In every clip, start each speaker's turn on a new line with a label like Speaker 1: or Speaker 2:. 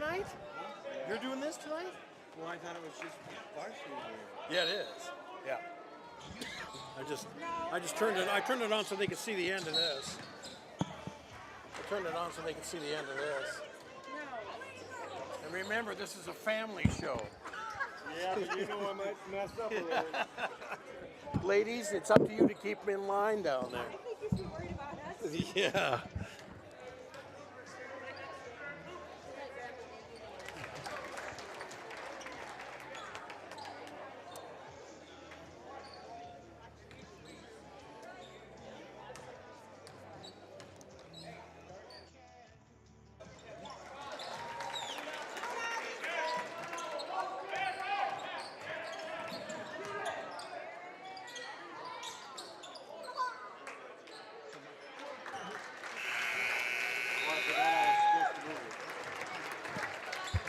Speaker 1: tonight? You're doing this tonight?
Speaker 2: Well, I thought it was just varsity game.
Speaker 1: Yeah, it is. Yeah. I just turned it. I turned it on so they could see the end of this. I turned it on so they could see the end of this. And remember, this is a family show.
Speaker 2: Yeah, but you know I might mess up a little.
Speaker 1: Ladies, it's up to you to keep them in line down there.
Speaker 3: I think you should be worried about us.
Speaker 1: Yeah.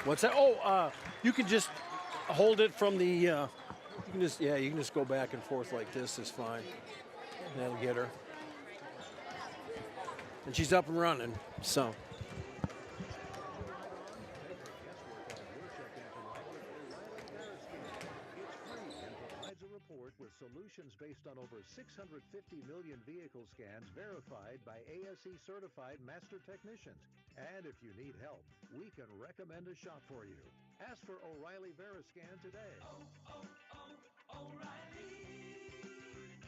Speaker 1: What's that? Oh, you can just hold it from the. You can just go back and forth like this is fine. That'll get her. And she's up and running. So.
Speaker 4: With solutions based on over 650 million vehicle scans verified by ASE certified master technicians. And if you need help, we can recommend a shop for you. Ask for O'Reilly Veriscan today.
Speaker 5: O'Reilly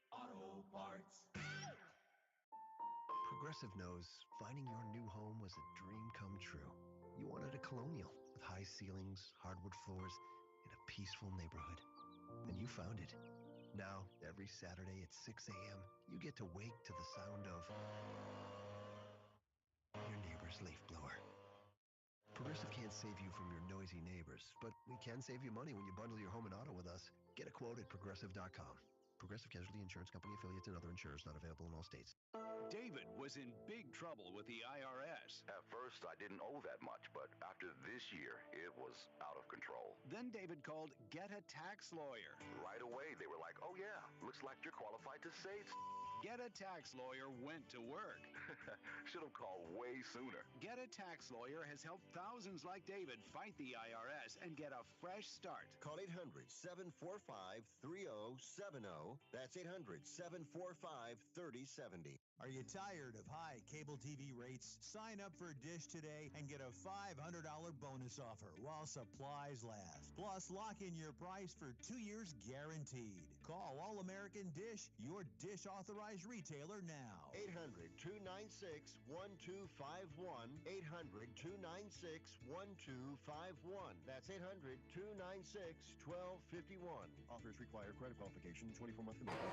Speaker 5: Auto Parts.
Speaker 6: Progressive knows finding your new home was a dream come true. You wanted a colonial with high ceilings, hardwood floors, and a peaceful neighborhood. And you found it. Now, every Saturday at 6 a.m., you get to wake to the sound of your neighbor's leaf blower. Progressive can't save you from your noisy neighbors, but we can save you money when you bundle your home and auto with us. Get a quote at Progressive.com. Progressive Casualty Insurance Company affiliates and other insurers not available in all states.
Speaker 7: David was in big trouble with the IRS.
Speaker 8: At first, I didn't owe that much, but after this year, it was out of control.
Speaker 7: Then David called Get a Tax Lawyer.
Speaker 8: Right away, they were like, oh yeah, looks like you're qualified to save.
Speaker 7: Get a Tax Lawyer went to work.
Speaker 8: Should have called way sooner.
Speaker 7: Get a Tax Lawyer has helped thousands like David fight the IRS and get a fresh start.
Speaker 9: Call 800-745-3070. That's 800-745-3070.
Speaker 10: Are you tired of high cable TV rates? Sign up for Dish today and get a $500 bonus offer while supplies last. Plus, lock in your price for 2 years guaranteed. Call All American Dish, your Dish authorized retailer now.
Speaker 9: 800-296-1251. 800-296-1251. That's 800-296-1251. Offers require credit qualification, 24-month commitment,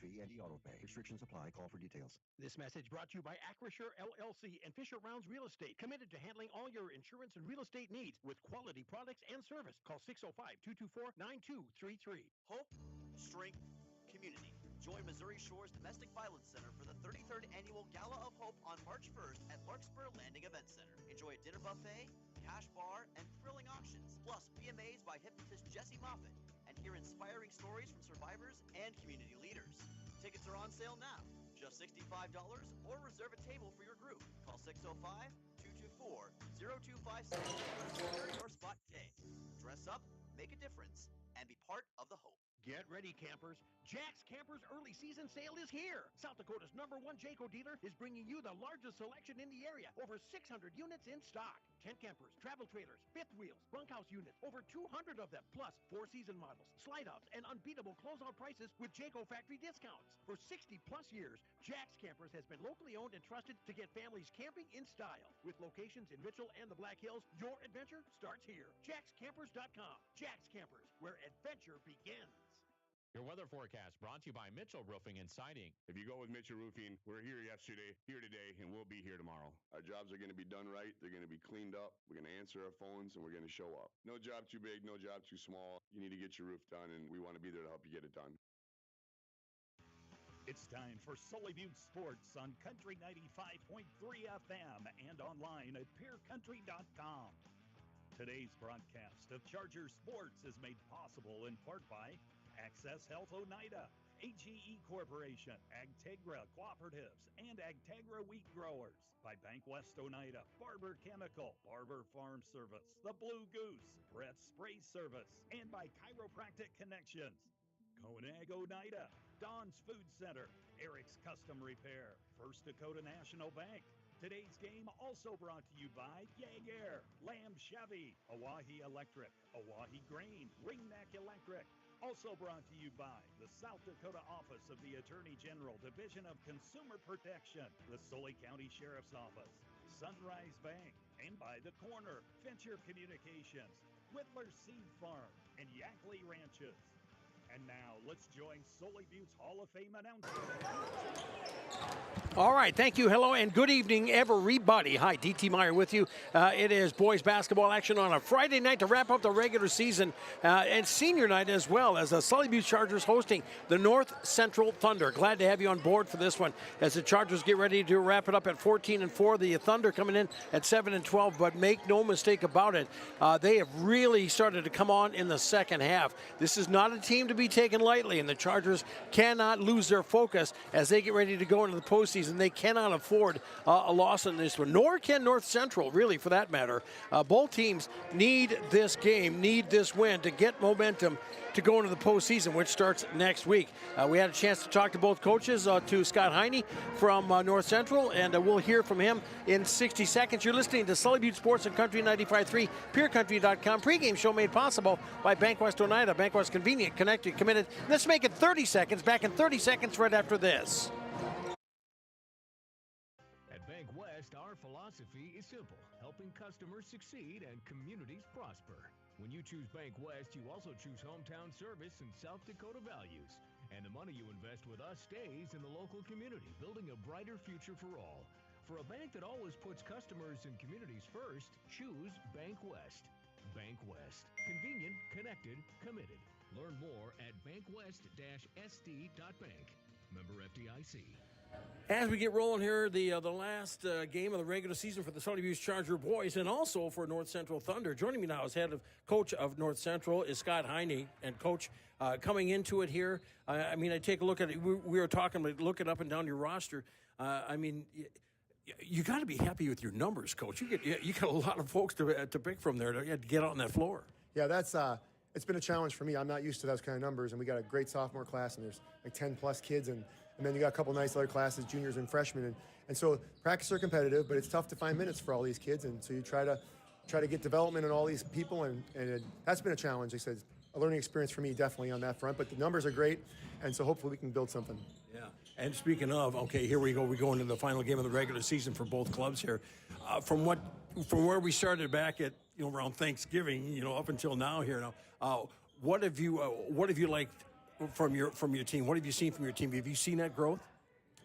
Speaker 9: fee, and e-auto pay. Restrictions apply. Call for details.
Speaker 11: This message brought to you by Acrisure LLC and Fisher Rounds Real Estate, committed to handling all your insurance and real estate needs with quality products and service. Call 605-224-9233.
Speaker 12: Hope, strength, community. Join Missouri Shore's Domestic Violence Center for the 33rd Annual Gala of Hope on March 1st at Larkspur Landing Event Center. Enjoy a dinner buffet, cash bar, and thrilling auctions. Plus, be amazed by hypnotist Jesse Moffitt and hear inspiring stories from survivors and community leaders. Tickets are on sale now. Just $65 or reserve a table for your group. Call 605-224-0257 to secure your spot today. Dress up, make a difference, and be part of the hope.
Speaker 11: Get ready, campers. Jack's Campers early season sale is here. South Dakota's #1 Jayco dealer is bringing you the largest selection in the area. Over 600 units in stock. Tent campers, travel trailers, fifth wheels, bunkhouse units, over 200 of them. Plus, 4-season models, slide-outs, and unbeatable closeout prices with Jayco factory discounts. For 60-plus years, Jack's Campers has been locally owned and trusted to get families camping in style. With locations in Mitchell and the Black Hills, your adventure starts here. JacksCampers.com. Jack's Campers, where adventure begins.
Speaker 13: Your weather forecast brought to you by Mitchell Roofing and Siding.
Speaker 14: If you go with Mitchell Roofing, we're here yesterday, here today, and we'll be here tomorrow. Our jobs are going to be done right. They're going to be cleaned up. We're going to answer our phones, and we're going to show up. No job too big, no job too small. You need to get your roof done, and we want to be there to help you get it done.
Speaker 15: It's time for Sully Butte Sports on Country 95.3 FM and online at peercountry.com. Today's broadcast of Charger Sports is made possible in part by Access Health Oneida, AGE Corporation, Agtegra Cooperatives, and Agtegra Wheat Growers. By Bank West Oneida, Barber Chemical, Barber Farm Service, The Blue Goose, Breath Spray Service, and by Chiropractic Connections. Conag Oneida, Don's Food Center, Eric's Custom Repair, First Dakota National Bank. Today's game also brought to you by Jaeger, Lamb Chevy, Oahe Electric, Oahe Grain, Ringneck Electric. Also brought to you by the South Dakota Office of the Attorney General, Division of Consumer Protection, the Sully County Sheriff's Office, Sunrise Bank, and by The Corner, Venture Communications, Whittler Seed Farm, and Yackley Ranches. And now, let's join Sully Butte's Hall of Fame announcer.
Speaker 1: All right, thank you. Hello and good evening, everybody. Hi, DT Meyer with you. It is boys basketball action on a Friday night to wrap up the regular season and senior night as well, as the Sully Butte Chargers hosting the North Central Thunder. Glad to have you on board for this one as the Chargers get ready to wrap it up at 14-4. The Thunder coming in at 7-12, but make no mistake about it, they have really started to come on in the second half. This is not a team to be taken lightly, and the Chargers cannot lose their focus as they get ready to go into the postseason. They cannot afford a loss in this one, nor can North Central, really, for that matter. Both teams need this game, need this win to get momentum to go into the postseason, which starts next week. We had a chance to talk to both coaches, to Scott Heine from North Central, and we'll hear from him in 60 seconds. You're listening to Sully Butte Sports and Country 95.3, PureCountry.com. Pregame show made possible by Bank West Oneida. Bank West, convenient, connected, committed. Let's make it 30 seconds. Back in 30 seconds right after this.
Speaker 16: At Bank West, our philosophy is simple: helping customers succeed and communities prosper. When you choose Bank West, you also choose hometown service and South Dakota values. And the money you invest with us stays in the local community, building a brighter future for all. For a bank that always puts customers and communities first, choose Bank West. Bank West. Convenient, connected, committed. Learn more at bankwest-sd.bank. Member FDIC.
Speaker 1: As we get rolling here, the last game of the regular season for the Sully Butte Charger boys, and also for North Central Thunder. Joining me now as head of coach of North Central is Scott Heine. And Coach, coming into it here, I mean, I take a look at it. We were talking, looking up and down your roster. I mean, you got to be happy with your numbers, Coach. You got a lot of folks to pick from there to get out on that floor.
Speaker 17: Yeah, that's it's been a challenge for me. I'm not used to those kind of numbers, and we got a great sophomore class, and there's like 10 plus kids, and then you got a couple nice other classes, juniors and freshmen, and so practice are competitive, but it's tough to find minutes for all these kids, and so you try to get development in all these people, and that's been a challenge. Like I said, a learning experience for me definitely on that front, but the numbers are great, and so hopefully we can build something.
Speaker 1: Yeah, and speaking of, okay, here we go. We go into the final game of the regular season for both clubs here. From where we started back at around Thanksgiving, up until now here now, what have you liked from your team? What have you seen from your team? Have you seen that growth?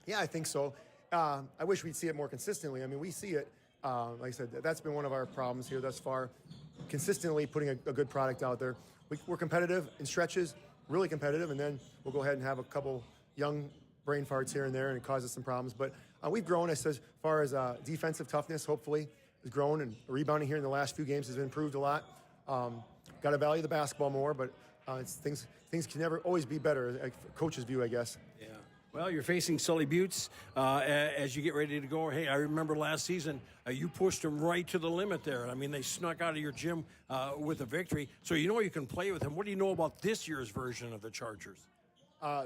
Speaker 17: Yeah, I think so. I wish we'd see it more consistently. I mean, we see it. Like I said, that's been one of our problems here thus far. Consistently putting a good product out there. We're competitive in stretches, really competitive, and then we'll go ahead and have a couple young brain farts here and there, and it causes some problems. But we've grown as far as defensive toughness, hopefully, has grown, and rebounding here in the last few games has improved a lot. Got to value the basketball more, but things can never always be better, coach's view, I guess.
Speaker 1: Yeah. Well, you're facing Sully Buttes as you get ready to go. Hey, I remember last season you pushed them right to the limit there. I mean, they snuck out of your gym with a victory, so you can play with them. What do you know about this year's version of the Chargers?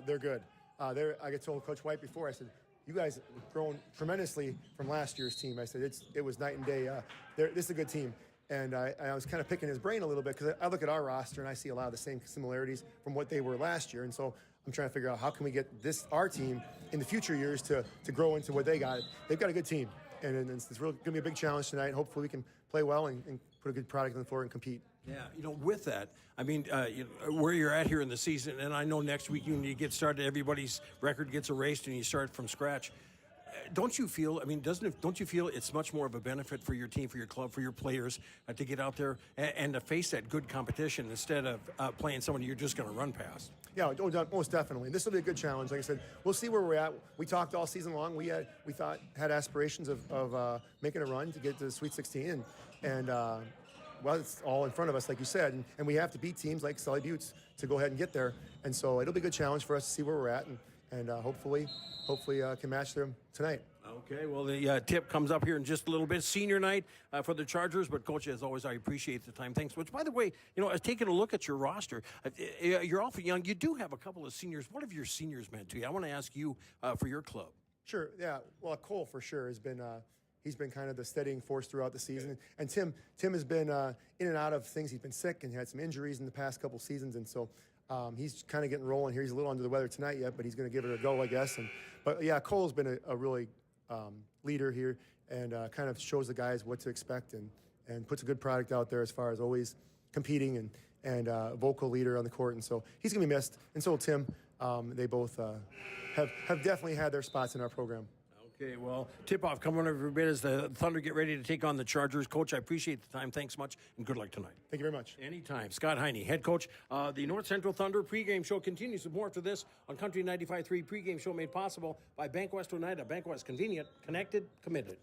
Speaker 17: They're good. I told Coach White before, I said, you guys have grown tremendously from last year's team. I said, it was night and day. This is a good team. And I was kind of picking his brain a little bit because I look at our roster and I see a lot of the same similarities from what they were last year. And so I'm trying to figure out how can we get our team in the future years to grow into what they got. They've got a good team. And it's really going to be a big challenge tonight. Hopefully we can play well and put a good product on the floor and compete.
Speaker 1: Yeah, with that, I mean, where you're at here in the season, and I know next week when you get started, everybody's record gets erased and you start from scratch. Don't you feel, don't you feel it's much more of a benefit for your team, for your club, for your players to get out there and to face that good competition instead of playing someone you're just going to run past?
Speaker 17: Yeah, most definitely. This will be a good challenge. Like I said, we'll see where we're at. We talked all season long. We had aspirations of making a run to get to the Sweet 16, and well, it's all in front of us, like you said, and we have to beat teams like Sully Buttes to go ahead and get there. And so it'll be a good challenge for us to see where we're at, and hopefully can match them tonight.
Speaker 1: Okay, well, the tip comes up here in just a little bit. Senior night for the Chargers, but Coach, as always, I appreciate the time. Thanks. Which, by the way, I was taking a look at your roster. You're awfully young. You do have a couple of seniors. What have your seniors meant to you? I want to ask you for your club.
Speaker 17: Sure, yeah. Well, Cole, for sure, has been he's been kind of the steadying force throughout the season. And Tim has been in and out of things. He's been sick and had some injuries in the past couple seasons, and so he's kind of getting rolling here. He's a little under the weather tonight yet, but he's going to give it a go, I guess. But yeah, Cole's been a really leader here, and kind of shows the guys what to expect, and puts a good product out there as far as always competing and a vocal leader on the court. And so he's going to be missed, and so will Tim. They both have definitely had their spots in our program.
Speaker 1: Okay, well, tip-off coming on every bit as the Thunder get ready to take on the Chargers. Coach, I appreciate the time. Thanks much, and good luck tonight.
Speaker 17: Thank you very much.
Speaker 1: Anytime. Scott Heine, head coach. The North Central Thunder pregame show continues with more after this on Country 95.3 pregame show made possible by Bank West Oneida. Bank West, convenient, connected, committed.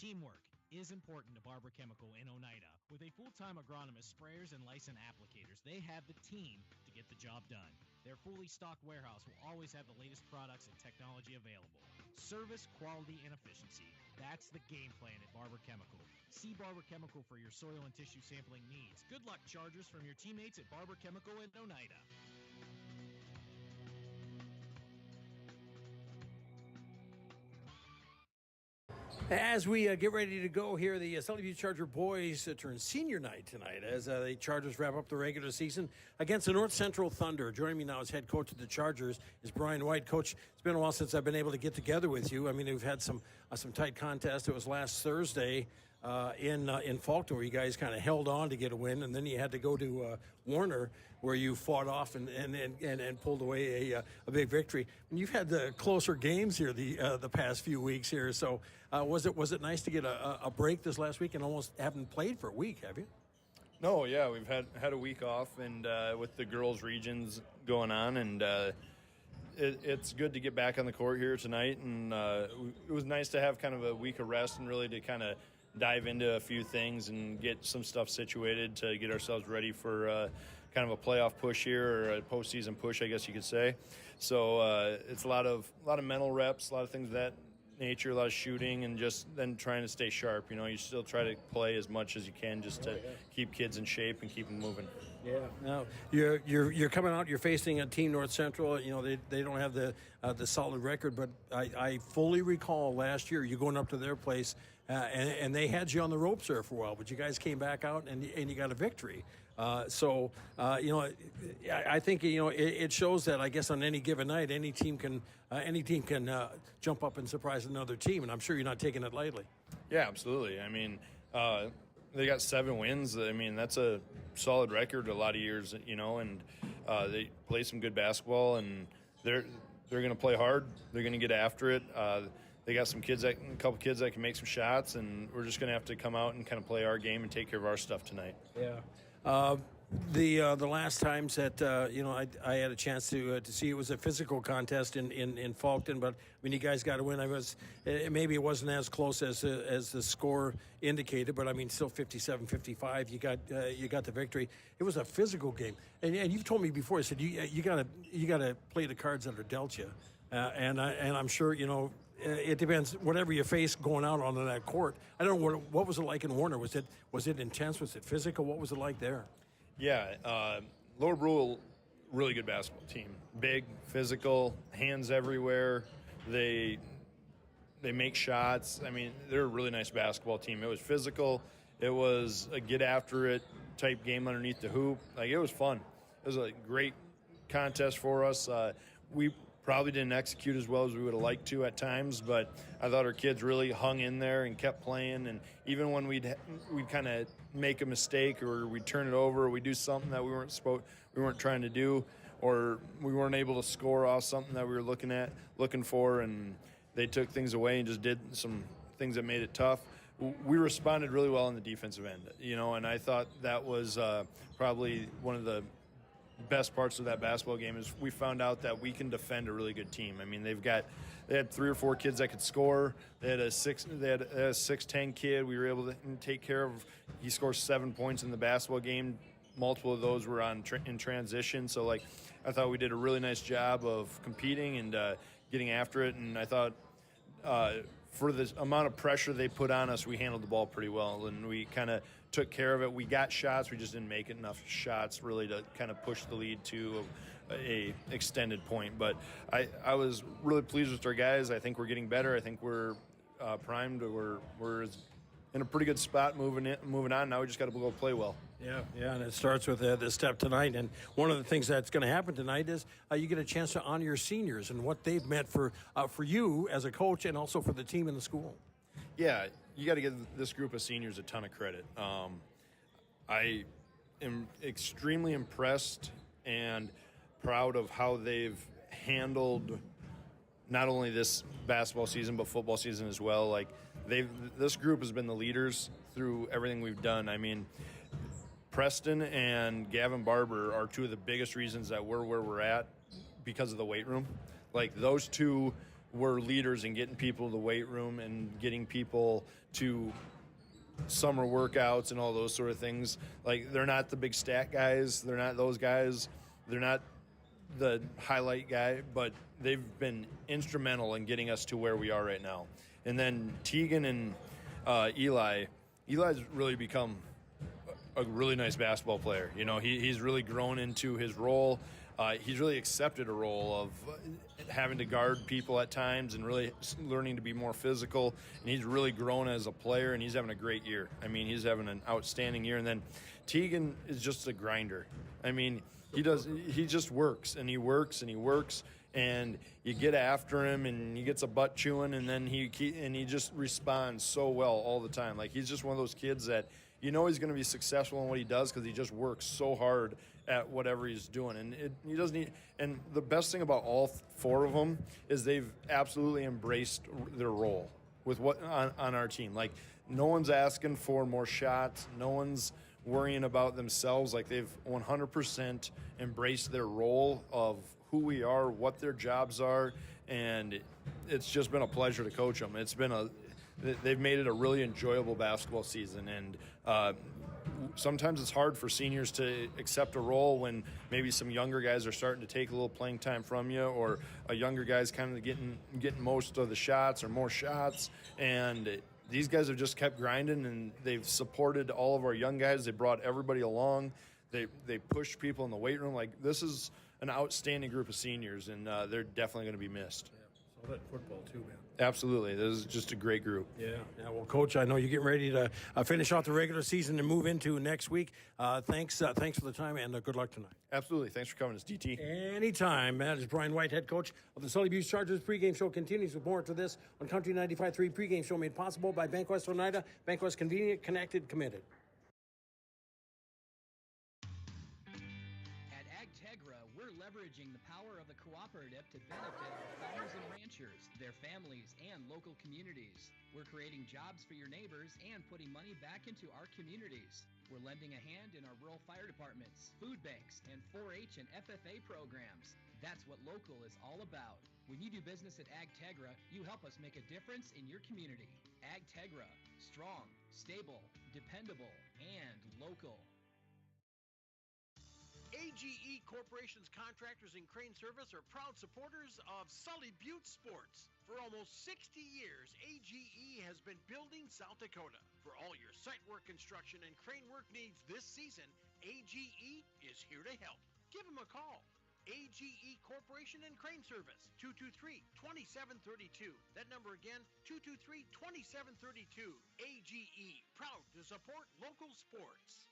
Speaker 18: Teamwork is important to Barber Chemical in Oneida. With a full-time agronomist, sprayers, and licensed applicators, they have the team to get the job done. Their fully stocked warehouse will always have the latest products and technology available. Service, quality, and efficiency. That's the game plan at Barber Chemical. See Barber Chemical for your soil and tissue sampling needs. Good luck, Chargers, from your teammates at Barber Chemical in Oneida.
Speaker 1: As we get ready to go here, the Sully Butte Charger boys turn senior night tonight as the Chargers wrap up the regular season against the North Central Thunder. Joining me now as head coach of the Chargers is Brian White. Coach, it's been a while since I've been able to get together with you. I mean, we've had some tight contests. It was last Thursday in Faulkner where you guys kind of held on to get a win, and then you had to go to Warner where you fought off and pulled away a big victory. And you've had the closer games here the past few weeks here. So was it nice to get a break this last week and almost haven't played for a week, have you?
Speaker 19: No, yeah, we've had a week off, and with the girls' regions going on, and it's good to get back on the court here tonight. And it was nice to have kind of a week of rest and really to kind of dive into a few things and get some stuff situated to get ourselves ready for kind of a playoff push here, or a postseason push, I guess you could say. So it's a lot of mental reps, a lot of things of that nature, a lot of shooting, and just then trying to stay sharp. You know, you still try to play as much as you can just to keep kids in shape and keep them moving.
Speaker 1: Yeah. Now you're coming out. You're facing a team, North Central. You know, they don't have the solid record, but I fully recall last year you going up to their place and they had you on the ropes there for a while, but you guys came back out and you got a victory. So you know, I think it shows that I guess on any given night, any team can jump up and surprise another team, and I'm sure you're not taking it lightly.
Speaker 19: Yeah, absolutely. I mean, they got 7 wins. I mean, that's a solid record a lot of years, you know, and they play some good basketball, and they're going to play hard. They're going to get after it. They got a couple kids that can make some shots, and we're just going to have to come out and kind of play our game and take care of our stuff tonight.
Speaker 1: Yeah. The last times that I had a chance to see, it was a physical contest in Faulkton, but when you guys got a win, maybe it wasn't as close as the score indicated, but I mean still 57-55. You got the victory. It was a physical game, and you've told me before. I said you gotta play the cards that are dealt you, and I'm sure it depends. Whatever you face going out onto that court, I don't know what was it like in Warner. Was it intense? Was it physical? What was it like there?
Speaker 19: Yeah, Lower Brule, really good basketball team. Big, physical, hands everywhere. They make shots. I mean, they're a really nice basketball team. It was physical. It was a get after it type game underneath the hoop. Like, it was fun. It was a great contest for us. We probably didn't execute as well as we would have liked to at times, but I thought our kids really hung in there and kept playing. And even when we'd kind of make a mistake, or we'd turn it over, or we'd do something that we weren't trying to do, or we weren't able to score off something that we were looking for, and they took things away and just did some things that made it tough. We responded really well on the defensive end, and I thought that was probably one of the best parts of that basketball game is we found out that we can defend a really good team. I mean, they had 3 or 4 kids that could score. They had a 6'10" kid. We were able to take care of. He scores 7 points in the basketball game. Multiple of those were in transition. So, like, I thought we did a really nice job of competing and getting after it. And I thought for the amount of pressure they put on us, we handled the ball pretty well. And we kind of took care of it. We got shots. We just didn't make enough shots really to kind of push the lead to a extended point. But I was really pleased with our guys. I think we're getting better. I think we're primed. We're in a pretty good spot moving on. Now we just got to go play well.
Speaker 1: Yeah, and it starts with this step tonight. And one of the things that's going to happen tonight is you get a chance to honor your seniors and what they've meant for you as a coach and also for the team in the school.
Speaker 19: Yeah, you got to give this group of seniors a ton of credit. I am extremely impressed and proud of how they've handled not only this basketball season but football season as well. Like this group has been the leaders through everything we've done. I mean, Preston and Gavin Barber are 2 of the biggest reasons that we're where we're at because of the weight room. Like those 2 were leaders in getting people to the weight room and getting people to summer workouts and all those sort of things. Like they're not the big stat guys. They're not those guys. They're not the highlight guy, but they've been instrumental in getting us to where we are right now. And then Tegan and Eli's really become a really nice basketball player. You know, he's really grown into his role. He's really accepted a role of having to guard people at times and really learning to be more physical. And he's really grown as a player, and he's having a great year. I mean, he's having an outstanding year. And then Tegan is just a grinder. I mean, he just works, and he works, and he works. And you get after him, and he gets a butt chewing, and then he just responds so well all the time. Like he's just one of those kids that you know he's going to be successful in what he does because he just works so hard at whatever he's doing. And he doesn't need. And the best thing about all 4 of them is they've absolutely embraced their role with what on our team. Like no one's asking for more shots. No one's worrying about themselves. Like they've 100% embraced their role of who we are, what their jobs are, and it's just been a pleasure to coach them. They've made it a really enjoyable basketball season, and sometimes it's hard for seniors to accept a role when maybe some younger guys are starting to take a little playing time from you, or a younger guy's kind of getting most of the shots or more shots, and these guys have just kept grinding, and they've supported all of our young guys. They brought everybody along. They pushed people in the weight room. Like this is an outstanding group of seniors, and they're definitely going to be missed.
Speaker 1: So that football too, man.
Speaker 19: Absolutely. This is just a great group.
Speaker 1: Yeah. Well, Coach, I know you're getting ready to finish off the regular season and move into next week. Thanks for the time, and good luck tonight.
Speaker 19: Absolutely. Thanks for coming. It's DT.
Speaker 1: Anytime. That is Brian White, head coach of the Sully Butte Chargers. Pregame show continues with more to this on Country 95.3. Pregame show made possible by Bankwest Oneida. Bankwest, convenient, connected, committed.
Speaker 20: At AgTegra, we're leveraging the power of the cooperative to benefit our farmers and ranchers, their families, and local communities. We're creating jobs for your neighbors and putting money back into our communities. We're lending a hand in our rural fire departments, food banks, and 4-H and FFA programs. That's what local is all about. When you do business at AgTegra, you help us make a difference in your community. AgTegra, strong, stable, dependable, and local.
Speaker 11: AGE Corporation's contractors and crane service are proud supporters of Sully Butte Sports. For almost 60 years, AGE has been building South Dakota. For all your site work, construction, and crane work needs this season, AGE is here to help. Give them a call. AGE Corporation and Crane Service, 223-2732. That number again, 223-2732. AGE, proud to support local sports.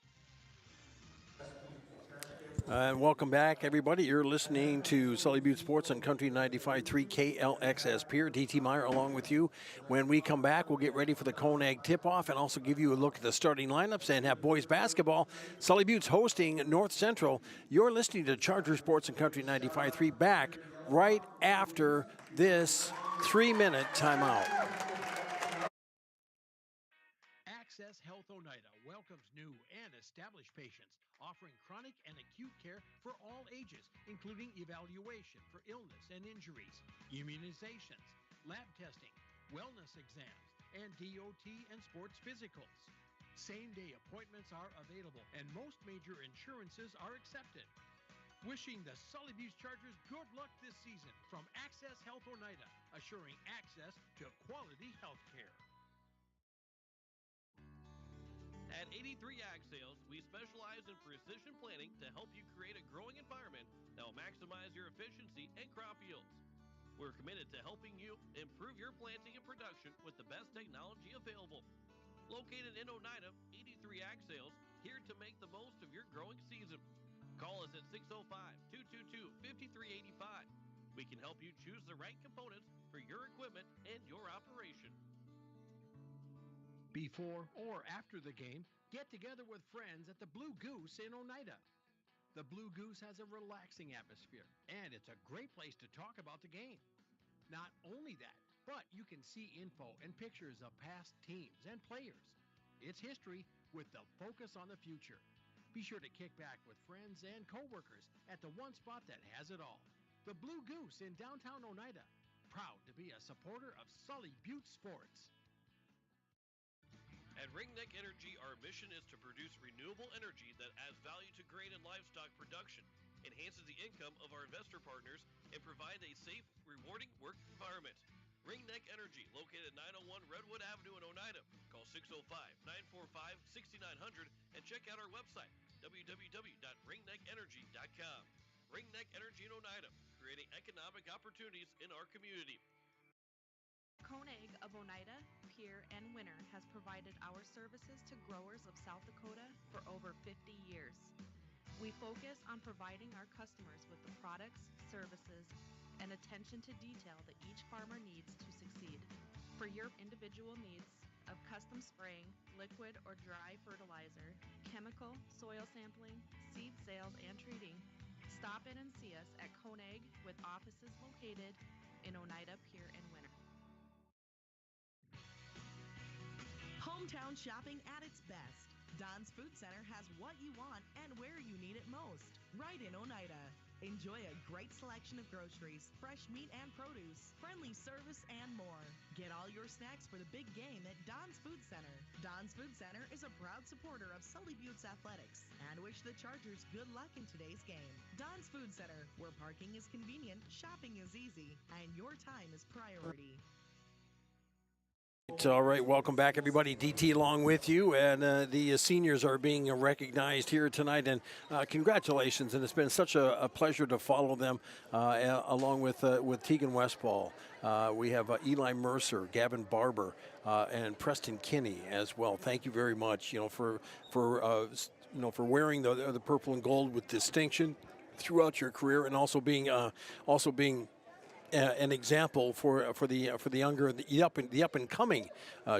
Speaker 1: And welcome back, everybody. You're listening to Sully Butte Sports on Country 95.3 KLXS Pier. DT Meyer along with you. When we come back, we'll get ready for the Cone Egg tip-off and also give you a look at the starting lineups and have boys basketball. Sully Butte's hosting North Central. You're listening to Charger Sports and Country 95.3 back right after this 3-minute timeout.
Speaker 20: Access
Speaker 1: Access Health Oneida welcomes new and established patients, offering chronic and acute care for all ages, including evaluation for illness and injuries, immunizations, lab testing, wellness exams, and DOT and sports physicals. Same-day appointments are available, and most major insurances are accepted. Wishing the Sully Butte Chargers good luck this season from Access Health Oneida, assuring access to quality health care.
Speaker 21: At 83 Ag Sales, we specialize in precision planting to help you create a growing environment that will maximize your efficiency and crop yields. We're committed to helping you improve your planting and production with the best technology available. Located in Oneida, 83 Ag Sales, here to make the most of your growing season. Call us at 605-222-5385. We can help you choose the right components for your equipment and your operation.
Speaker 1: Before or after the game, get together with friends at the Blue Goose in Oneida. The Blue Goose has a relaxing atmosphere, and it's a great place to talk about the game. Not only that, but you can see info and pictures of past teams and players. It's history with the focus on the future. Be sure to kick back with friends and coworkers at the one spot that has it all. The Blue Goose in downtown Oneida. Proud to be a supporter of Sully Butte Sports.
Speaker 21: At Ringneck Energy, our mission is to produce renewable energy that adds value to grain and livestock production, enhances the income of our investor partners, and provide a safe, rewarding work environment. Ringneck Energy, located at 901 Redwood Avenue in Oneida. Call 605-945-6900 and check out our website, www.ringneckenergy.com. Ringneck Energy in Oneida, creating economic opportunities in our community.
Speaker 3: Koenig of Oneida, Pierre, and Winter has provided our services to growers of South Dakota for over 50 years. We focus on providing our customers with the products, services, and attention to detail that each farmer needs to succeed. For your individual needs of custom spraying, liquid or dry fertilizer, chemical, soil sampling, seed sales, and treating, stop in and see us at Koenig with offices located in Oneida, Pierre, and Winter.
Speaker 22: Hometown shopping at its best. Don's Food Center has what you want and where you need it most, right in Oneida. Enjoy a great selection of groceries, fresh meat and produce, friendly service, and more. Get all your snacks for the big game at Don's Food Center. Don's Food Center is a proud supporter of Sully Butte's athletics and wish the Chargers good luck in today's game. Don's Food Center, where parking is convenient, shopping is easy, and your time is priority.
Speaker 1: All right, welcome back, everybody. DT along with you, and the seniors are being recognized here tonight, and congratulations. And it's been such a pleasure to follow them along with Tegan Westfall. We have Eli Mercer, Gavin Barber, and Preston Kinney as well. Thank you very much, for wearing the purple and gold with distinction throughout your career, and also being an example for the younger, the up and coming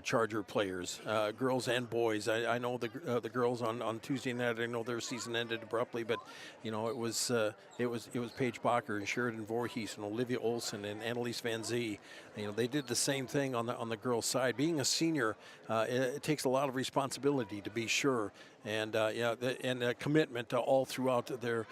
Speaker 1: Charger players, girls and boys. I know the girls on Tuesday night. I know their season ended abruptly, but it was Paige Bacher and Sheridan Voorhees and Olivia Olson and Annalise Van Zee. They did the same thing on the girls' side. Being a senior, it takes a lot of responsibility, to be sure, and a commitment all throughout their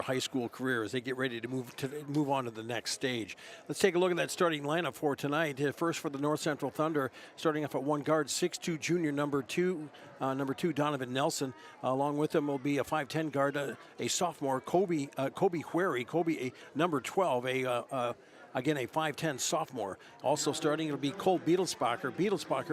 Speaker 1: high school career as they get ready to move on to the next stage. Let's take a look at that starting lineup for tonight. First for the North Central Thunder, starting off at one guard, 6'2" junior, number two Donovan Nelson. Along with him will be a 5'10" guard, a sophomore, Kobe Hueri. Kobe, a number 12, again, a 5'10" sophomore. Also starting, it'll be Cole Beetlesbacher,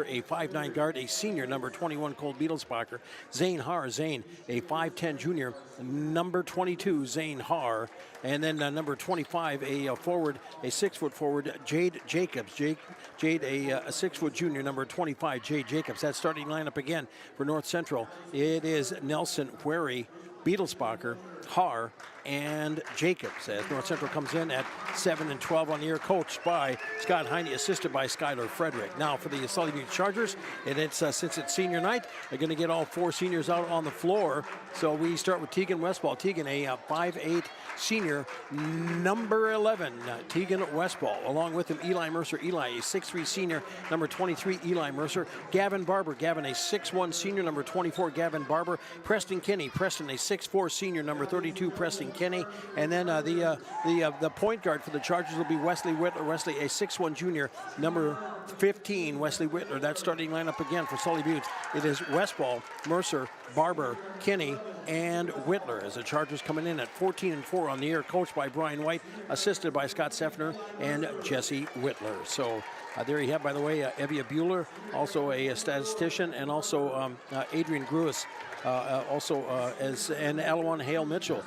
Speaker 1: a 5'9" guard, a senior, number 21, Cole Beetlesbacher. Zane Haar, a 5'10" junior, number 22, Zane Haar. And then number 25, a forward, a 6-foot forward, Jade Jacobs. Jade, a 6-foot junior, number 25, Jade Jacobs. That starting lineup again for North Central. It is Nelson, Hueri, Beetlesbacher, Haar, and Jacobs, as North Central comes in at 7 and 12 on the year, coached by Scott Heine, assisted by Skylar Frederick. Now for the Sully Butte Chargers, and it's since it's senior night, they're going to get all four seniors out on the floor. So we start with Tegan Westfall. Tegan, a 5'8", senior, number 11, Tegan Westball. Along with him, Eli Mercer. Eli, a 6'3 senior, number 23, Eli Mercer. Gavin Barber. Gavin, a 6'1 senior, number 24, Gavin Barber. Preston Kenny. Preston, a 6'4 senior, number 32, Preston Kenny. And then the point guard for the Chargers will be Wesley Whitler. Wesley, a 6'1 junior, number 15, Wesley Whitler. That starting lineup again for Sully Buttes. It is Westball, Mercer, Barber, Kenny, and Whitler as the Chargers coming in at 14-4 on the year, coached by Brian White, assisted by Scott Seffner and Jesse Whitler. So there you have, by the way, Evia Bueller, also a statistician, and also Adrian Gruis, and Alawan Hale Mitchell,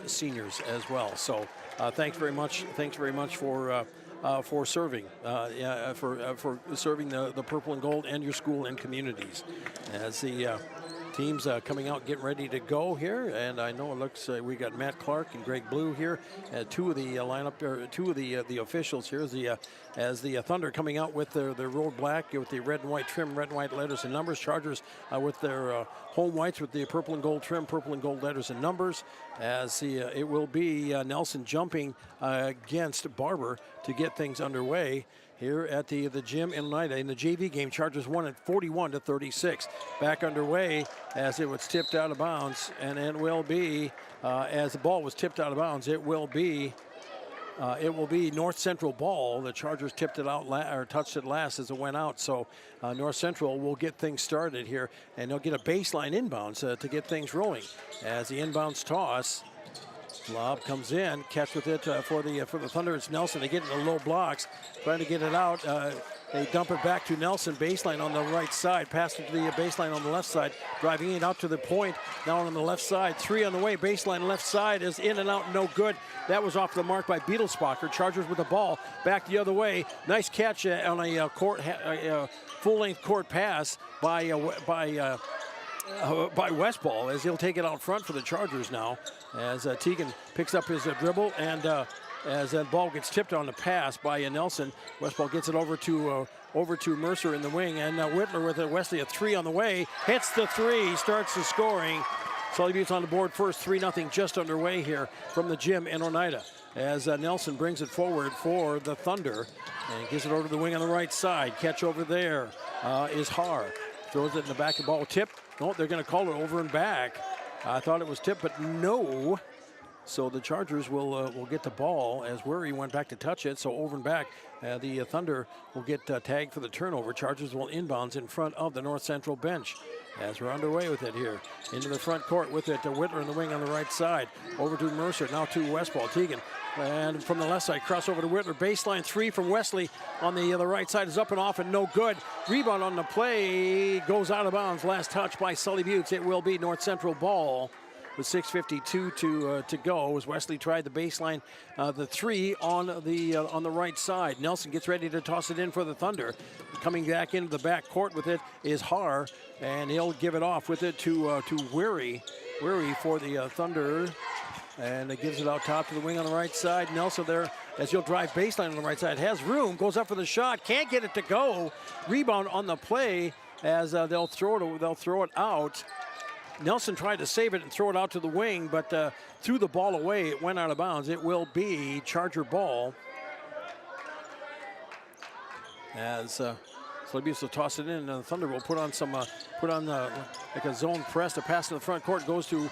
Speaker 1: seniors as well. So thanks very much. Thanks very much for serving, for serving the purple and gold and your school and communities. As the teams coming out, getting ready to go here, and I know it looks we got Matt Clark and Greg Blue here, two of the lineup, two of the officials here as the Thunder coming out with their road black with the red and white trim, red and white letters and numbers. Chargers with their home whites with the purple and gold trim, purple and gold letters and numbers. As it will be Nelson jumping against Barber to get things underway here at the gym in Oneida. In the JV game, Chargers won at 41-36. Back underway as it was tipped out of bounds, and it will be, as the ball was tipped out of bounds, it will be North Central ball. The Chargers tipped it out or touched it last as it went out. So North Central will get things started here, and they'll get a baseline inbounds to get things rolling. As the inbounds toss, lob comes in, catch with it for the Thunder. It's Nelson. They get in the low blocks, trying to get it out. They dump it back to Nelson, baseline on the right side, pass it to the baseline on the left side, driving it out to the point, now on the left side. Three on the way, baseline left side is in and out, no good. That was off the mark by Beetlespacher. Chargers with the ball, back the other way. Nice catch on a full-length court pass by Westball, as he'll take it out front for the Chargers now, as Tegan picks up his dribble, and as that ball gets tipped on the pass by Nelson, Westball gets it over to Mercer in the wing, and Whitler with Wesley, a three on the way, hits the three, starts the scoring. Sully Buttes on the board first, 3-0 just underway here from the gym in Oneida, as Nelson brings it forward for the Thunder and gives it over to the wing on the right side. Catch over there is Har, throws it in the back of the ball, tip. No, they're going to call it over and back. I thought it was tipped, but no. So the Chargers will get the ball as Worry went back to touch it. So over and back, the Thunder will get tagged for the turnover. Chargers will inbounds in front of the North Central bench as we're underway with it here. Into the front court with it, Whitler in the wing on the right side. Over to Mercer, now to Westball. Tegan, and from the left side, cross over to Whitler. Baseline three from Wesley on the right side is up and off and no good. Rebound on the play, goes out of bounds. Last touch by Sully Buttes. It will be North Central ball with 6:52 to go, as Wesley tried the baseline, the three on the right side. Nelson gets ready to toss it in for the Thunder. Coming back into the back court with it is Har, and he'll give it off with it to Weary. Weary for the Thunder, and it gives it out top to the wing on the right side. Nelson there as he'll drive baseline on the right side. Has room, goes up for the shot, can't get it to go. Rebound on the play as they'll throw it out. Nelson tried to save it and throw it out to the wing, but threw the ball away. It went out of bounds. It will be Charger ball. As Sully Buttes will toss it in, and the Thunder will put on like a zone press. A pass in the front court goes to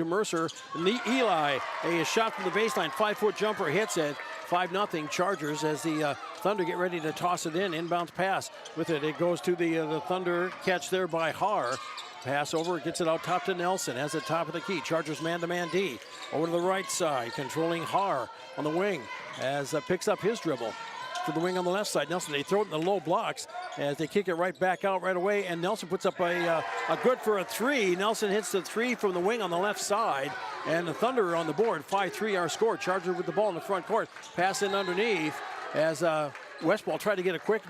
Speaker 1: Mercer. And Eli, a shot from the baseline, 5-foot jumper, hits it. 5-0 Chargers as the Thunder get ready to toss it in. Inbounds pass with it. It goes to the Thunder, catch there by Har. Pass over, gets it out top to Nelson, has it top of the key. Chargers man-to-man D. Over to the right side, controlling Har on the wing as picks up his dribble to the wing on the left side. Nelson, they throw it in the low blocks as they kick it right back out right away, and Nelson puts up a good for a three. Nelson hits the three from the wing on the left side, and the Thunder on the board. 5-3 our score. Charger with the ball in the front court. Pass in underneath as Westball tried to get a quick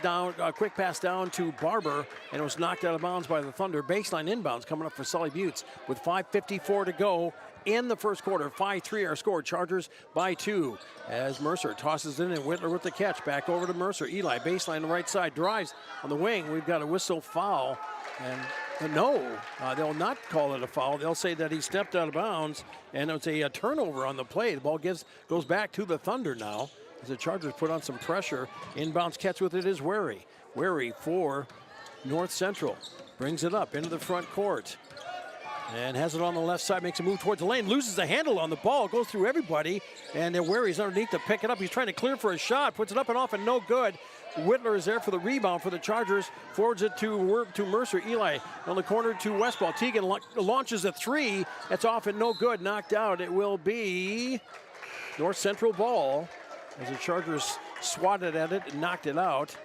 Speaker 1: pass down to Barber, and it was knocked out of bounds by the Thunder. Baseline inbounds coming up for Sully Buttes with 5:54 to go in the first quarter. 5-3 our score. Chargers by 2 as Mercer tosses in, and Whitler with the catch. Back over to Mercer. Eli, baseline on the right side, drives on the wing. We've got a whistle foul, and No, they'll not call it a foul. They'll say that he stepped out of bounds, and it's a turnover on the play. The ball goes back to the Thunder now as the Chargers put on some pressure. Inbounds catch with it is Wary. Wary for North Central. Brings it up into the front court. And has it on the left side, makes a move towards the lane, loses the handle on the ball, goes through everybody, and Wary's underneath to pick it up. He's trying to clear for a shot, puts it up and off and no good. Whitler is there for the rebound for the Chargers, forwards it to Mercer. Eli on the corner to Westball. Teagan launches a three, that's off and no good, knocked out. It will be North Central ball as the Chargers swatted at it and knocked it out.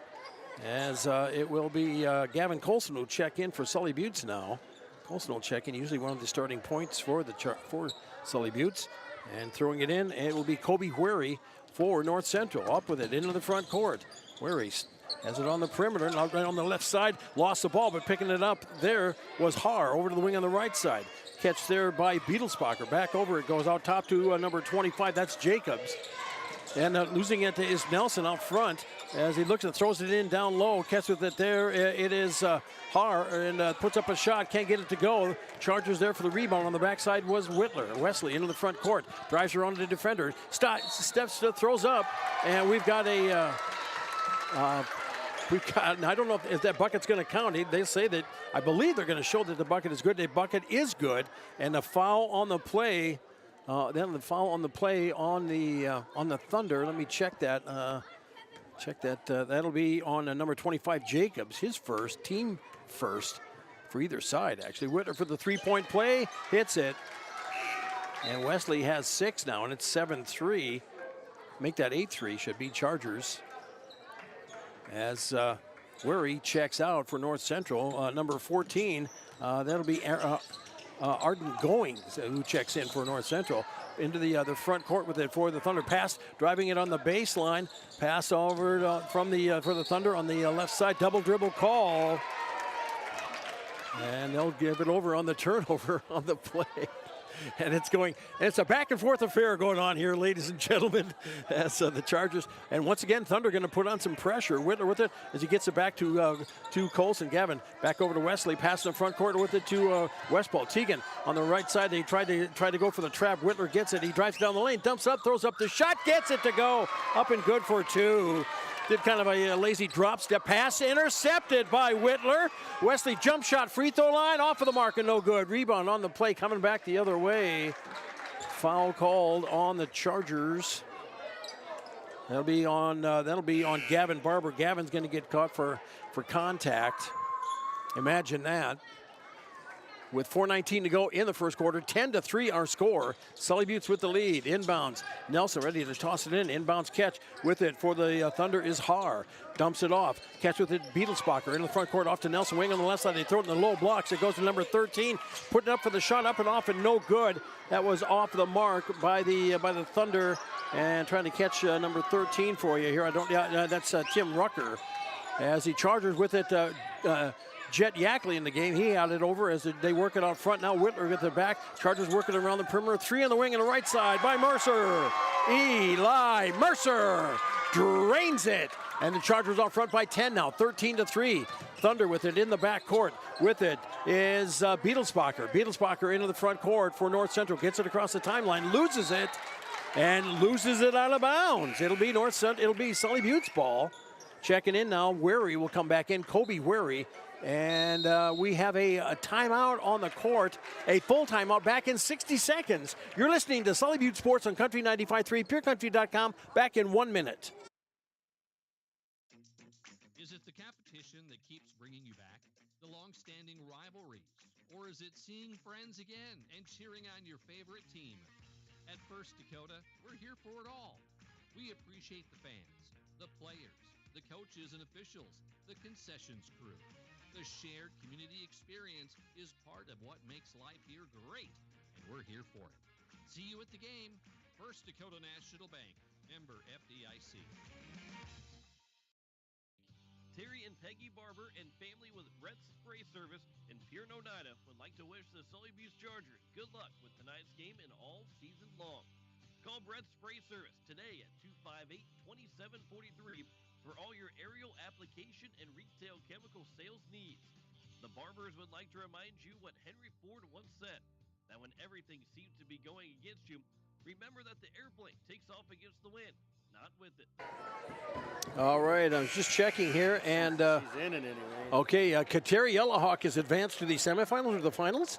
Speaker 1: As it will be Gavin Colson who will check in for Sully Buttes now. Colson will check in, usually one of the starting points for Sully Buttes. And throwing it in, it will be Kobe Wary for North Central. Up with it into the front court. Wary has it on the perimeter, and right on the left side, lost the ball, but picking it up there was Haar over to the wing on the right side. Catch there by Beetlesbacher. Back over, it goes out top to number 25, that's Jacobs. And losing it is Nelson out front as he looks and throws it in down low. Catch with it there. It is Haar and puts up a shot. Can't get it to go. Chargers there for the rebound. On the backside was Whitler. Wesley into the front court. Drives around the defender. Steps, throws up. And we've got a... I don't know if that bucket's going to count. They say that, I believe they're going to show that the bucket is good. The bucket is good. And the foul on the play... then the foul on the play on the Thunder. Let me check that. That'll be on number 25, Jacobs. His first, team first for either side, actually. Whitler for the three-point play. Hits it. And Wesley has 6 now, and it's 7-3. Make that 8-3. Should be Chargers. As Wary checks out for North Central. Number 14, that'll be... Arden Goings, who checks in for North Central, into the front court with it for the Thunder. Pass, driving it on the baseline. Pass over for the Thunder on the left side. Double dribble call. And they'll give it over on the turnover on the play. And it's a back and forth affair going on here, ladies and gentlemen, as the Chargers, and once again, Thunder going to put on some pressure. Whitler with it as he gets it back to Colson. Gavin back over to Wesley, passing the front court with it to Westball. Teagan on the right side, they tried to go for the trap. Whitler gets it, he drives down the lane, dumps up, throws up the shot, gets it to go, up and good for 2. Did kind of a lazy drop step pass, intercepted by Whitler. Wesley jump shot, free throw line, off of the mark and no good. Rebound on the play, coming back the other way. Foul called on the Chargers. That'll be on Gavin Barber. Gavin's going to get caught for contact. Imagine that. With 4:19 to go in the first quarter, 10-3 our score. Sully Buttes with the lead. Inbounds. Nelson ready to toss it in. Inbounds catch with it for the Thunder is Haar. Dumps it off. Catch with it, Beetlesbacher in the front court off to Nelson. Wing on the left side. They throw it in the low blocks. It goes to number 13. Putting up for the shot, up and off, and no good. That was off the mark by the Thunder. And trying to catch number 13 for you here. That's Tim Rucker. As the Chargers with it. Jet Yackley in the game. He had it over as they work it out front. Now Whitler gets it back. Chargers working around the perimeter. 3 on the wing on the right side by Mercer. Eli Mercer drains it. And the Chargers out front by 10 now, 13-3. Thunder with it in the back court. With it is Beetlesbacher. Beetlesbacher into the front court for North Central. Gets it across the timeline, loses it, and loses it out of bounds. It'll be Sully Buttes' ball. Checking in now, Wary will come back in, Kobe Wary. And we have a timeout on the court, a full timeout back in 60 seconds. You're listening to Sully Buttes Sports on Country 95.3, PureCountry.com, back in 1 minute.
Speaker 2: Is it the competition that keeps bringing you back? The long-standing rivalries? Or is it seeing friends again and cheering on your favorite team? At First Dakota, we're here for it all. We appreciate the fans, the players, the coaches and officials, the concessions crew. The shared community experience is part of what makes life here great, and we're here for it. See you at the game. First Dakota National Bank, member FDIC.
Speaker 21: Terry and Peggy Barber and family with Brett's Spray Service in Pierre, Oneida would like to wish the Sully Buttes Chargers good luck with tonight's game and all season long. Call Brett's Spray Service today at 258-2743 for all your aerial application and retail chemical sales needs. The Barbers would like to remind you what Henry Ford once said, that when everything seems to be going against you, remember that the airplane takes off against the wind, not with it.
Speaker 1: All right, I was just checking here, and
Speaker 4: She's in it anyway.
Speaker 1: okay, Kateri Yellowhawk is advanced to the semifinals or the finals?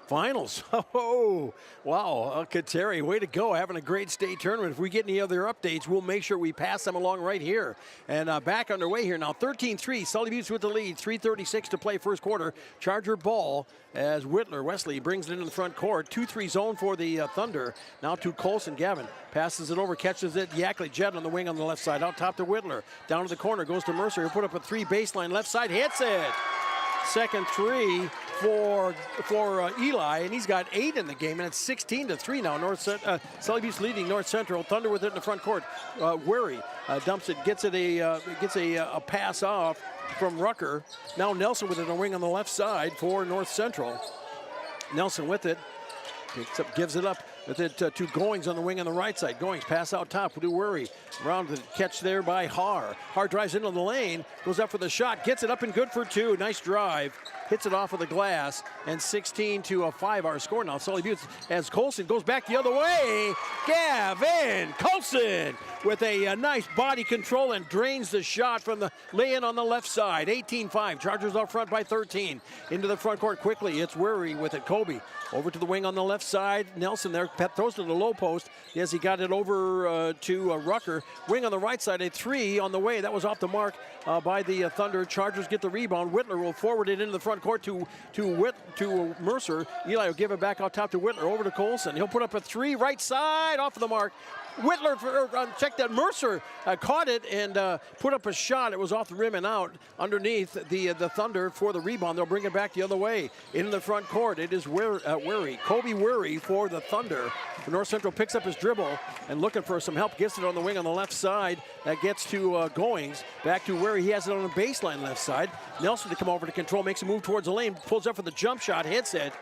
Speaker 1: Finals. Oh, wow. Kateri, way to go. Having a great state tournament. If we get any other updates, we'll make sure we pass them along right here. And back underway here now. 13-3. Sully Buttes with the lead. 3:36 to play first quarter. Charger ball as Wesley brings it into the front court. 2-3 zone for the Thunder. Now to Colson. Gavin passes it over, catches it. Yackley Jett on the wing on the left side. Out top to Whittler. Down to the corner. Goes to Mercer. He'll put up a 3 baseline left side. Hits it. Second 3 for Eli, and he's got 8 in the game, and it's 16-3 now. Sully Buttes leading North Central. Thunder with it in the front court. Wary dumps it, gets a pass off from Rucker. Now Nelson with it on the wing on the left side for North Central. Nelson with it, picks up, gives it up. With it to Goings on the wing on the right side. Goings pass out top to Worry. Around the catch there by Har. Har drives into the lane, goes up for the shot, gets it up and good for 2. Nice drive. Hits it off of the glass, and 16-5 our score now. Sully Buttes as Colson goes back the other way. Gavin Colson with a nice body control and drains the shot from the lay-in on the left side. 18-5. Chargers up front by 13. Into the front court quickly. It's Worry with it. Kobe over to the wing on the left side. Nelson there. Throws to the low post. Yes, he got it over to Rucker. Wing on the right side. A 3 on the way. That was off the mark by the Thunder. Chargers get the rebound. Whittler will forward it into the front court to Mercer. Eli will give it back out top to Whittler. Over to Colson. He'll put up a 3 right side off of the mark. Whittler, check that. Mercer caught it and put up a shot. It was off the rim and out underneath the Thunder for the rebound. They'll bring it back the other way into the front court. It is Worry. Kobe Worry for the Thunder. North Central picks up his dribble and looking for some help. Gets it on the wing on the left side. That gets to Goings. Back to Worry. He has it on the baseline left side. Nelson to come over to control. Makes a move towards the lane. Pulls up for the jump shot. Hits it.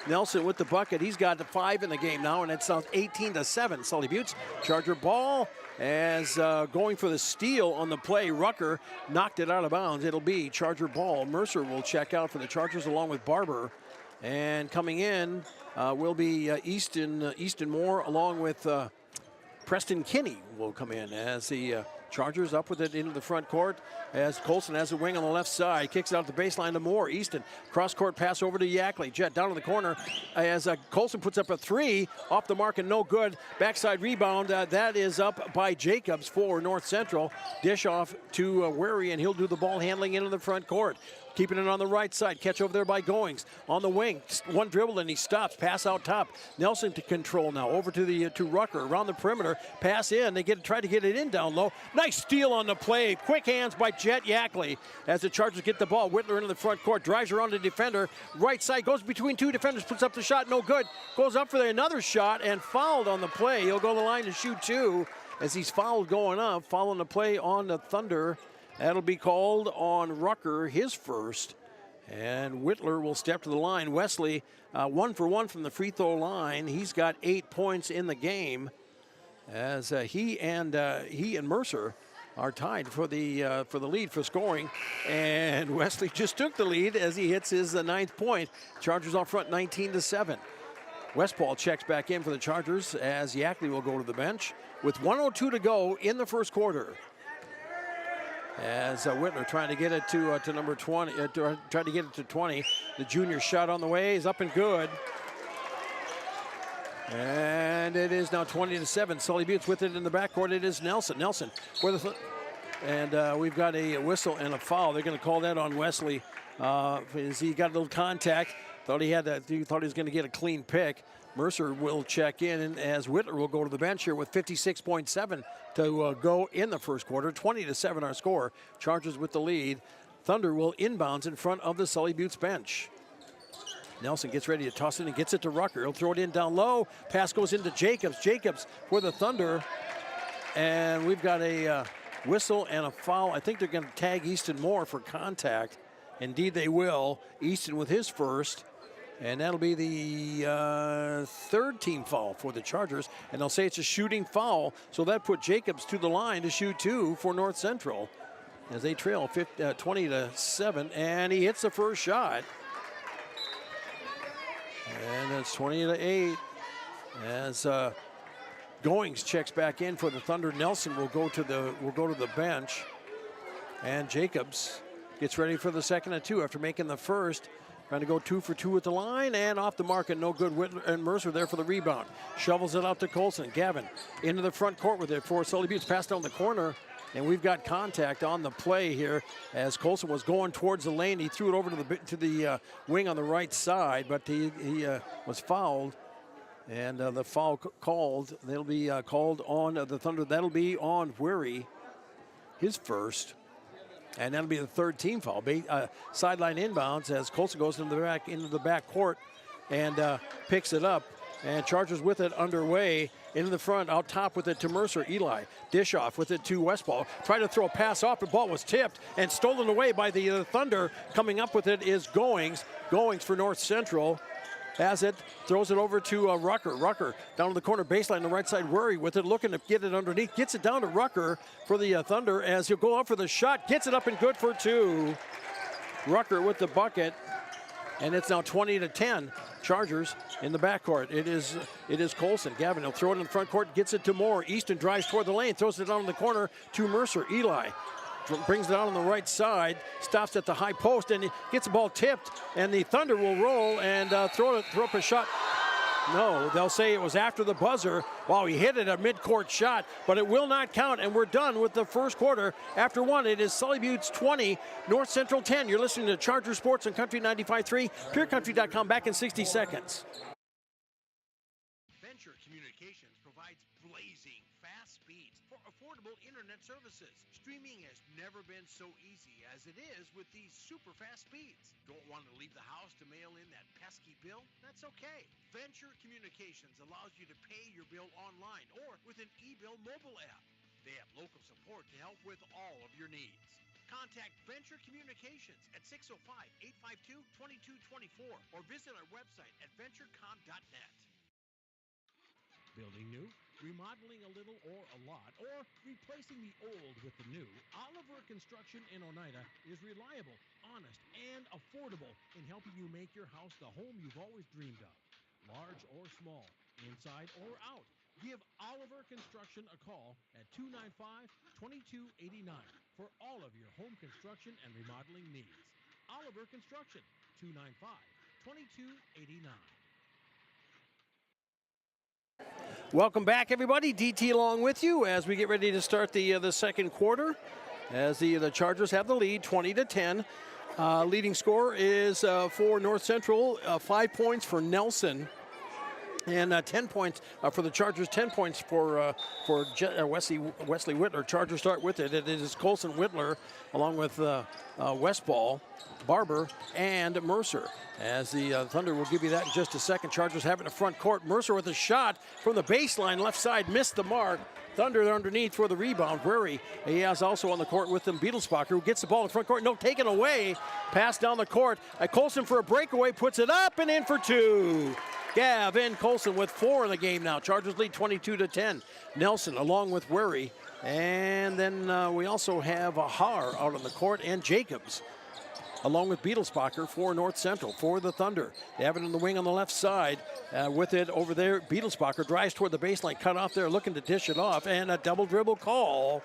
Speaker 1: Nelson with the bucket. He's got 5 in the game now, and it's 18-7. Sully Buttes. Charger ball as going for the steal on the play. Rucker knocked it out of bounds. It'll be Charger ball. Mercer will check out for the Chargers along with Barber. And coming in will be Easton Moore along with Preston Kinney will come in as the Chargers up with it into the front court as Colson has a wing on the left side. Kicks it out the baseline to Moore. Easton, cross-court pass over to Yackley. Jett down in the corner as Colson puts up a 3. Off the mark and no good. Backside rebound. That is up by Jacobs for North Central. Dish off to Wary, and he'll do the ball handling into the front court. Keeping it on the right side. Catch over there by Goings. On the wing. One dribble and he stops. Pass out top. Nelson to control now. Over to Rucker. Around the perimeter. Pass in. They try to get it in down low. Nice steal on the play. Quick hands by Jett Yackley as the Chargers get the ball. Whittler into the front court. Drives around the defender. Right side. Goes between 2 defenders. Puts up the shot. No good. Goes up for another shot and fouled on the play. He'll go to the line to shoot 2 as he's fouled going up. Following the play on the Thunder. That'll be called on Rucker, his first. And Whittler will step to the line. Wesley, 1 for 1 from the free throw line. He's got 8 points in the game as he and Mercer are tied for the lead for scoring. And Wesley just took the lead as he hits his 9th point. Chargers on front 19-7. Westpaul checks back in for the Chargers as Yackley will go to the bench with 1:02 to go in the first quarter. As Whittler trying to get it to number 20, trying to get it to 20. The junior shot on the way is up and good. And it is now 20-7. Sully Buttes with it in the backcourt. It is Nelson. Nelson for the and we've got a whistle and a foul. They're going to call that on Wesley. As he got a little contact. Thought he was going to get a clean pick. Mercer will check in as Whittler will go to the bench here with 56.7 to go in the first quarter. 20-7 our score. Chargers with the lead. Thunder will inbounds in front of the Sully Buttes bench. Nelson gets ready to toss it and gets it to Rucker. He'll throw it in down low. Pass goes into Jacobs. Jacobs for the Thunder. And we've got a whistle and a foul. I think they're going to tag Easton Moore for contact. Indeed they will. Easton with his first. And that'll be the 3rd team foul for the Chargers. And they'll say it's a shooting foul. So that put Jacobs to the line to shoot 2 for North Central. as they trail 20-7, and he hits the first shot. And it's 20-8 as Goings checks back in for the Thunder. Nelson will go to the bench, and Jacobs gets ready for the second and 2 after making the first. Trying to go 2 for 2 at the line, and off the mark, and no good. Whitler and Mercer there for the rebound. Shovels it out to Colson. Gavin into the front court with it for Sully Buttes. Passed down the corner, and we've got contact on the play here as Colson was going towards the lane. He threw it over to the wing on the right side, but he was fouled. And the foul called. They'll be called on the Thunder. That'll be on Weary, his first. And that'll be the third team foul. Sideline inbounds as Colson goes into the back court and picks it up. And Chargers with it underway. Into the front, out top with it to Mercer. Eli, dish off with it to Westball. Tried to throw a pass off, the ball was tipped and stolen away by the Thunder. Coming up with it is Goings. Goings for North Central. Has it, throws it over to Rucker. Rucker down to the corner baseline, the right side. Worry with it, looking to get it underneath. Gets it down to Rucker for the Thunder as he'll go up for the shot. Gets it up and good for 2. Rucker with the bucket, and it's now 20-10. Chargers in the backcourt. It is Colson. Gavin will throw it in the front court, gets it to Moore. Easton drives toward the lane, throws it down in the corner to Mercer. Eli brings it out on the right side, stops at the high post, and he gets the ball tipped, and the Thunder will roll and throw up a shot. No, they'll say it was after the buzzer. Wow, he hit it, a mid-court shot, but it will not count, and we're done with the first quarter. After 1, it is Sully Buttes 20, North Central 10. You're listening to Charger Sports on Country 95.3, PureCountry.com. Back in 60 seconds.
Speaker 11: Venture Communications provides blazing fast speeds for affordable internet services. Streaming has never been so easy as it is with these super fast speeds. Don't want to leave the house to mail in that pesky bill? That's okay. Venture Communications allows you to pay your bill online or with an e-bill mobile app. They have local support to help with all of your needs. Contact Venture Communications at 605-852-2224 or visit our website at venturecom.net.
Speaker 18: Building new, remodeling a little or a lot, or replacing the old with the new, Oliver Construction in Oneida is reliable, honest, and affordable in helping you make your house the home you've always dreamed of. Large or small, inside or out. Give Oliver Construction a call at 295-2289 for all of your home construction and remodeling needs. Oliver Construction, 295-2289.
Speaker 1: Welcome back, everybody. DT along with you as we get ready to start the second quarter. As the Chargers have the lead, 20-10. Leading score is for North Central, 5 points for Nelson. And 10 points for the Chargers, 10 points for Wesley Whitler. Chargers start with it. It is Colson, Whitler, along with Westball, Barber, and Mercer. As the Thunder will give you that in just a second. Chargers have it in the front court. Mercer with a shot from the baseline, left side, missed the mark. Thunder underneath for the rebound. Weary, he has also on the court with them Beetlesbacher, who gets the ball in front court. No, taken away. Pass down the court. Colson for a breakaway, puts it up and in for 2. Gavin Colson with 4 in the game now. Chargers lead 22-10. Nelson along with Weary. And then we also have Har out on the court and Jacobs along with Beetlesbacher for North Central, for the Thunder. They have it in the wing on the left side. With it over there, Beetlesbacher drives toward the baseline, cut off there, looking to dish it off, and a double dribble call.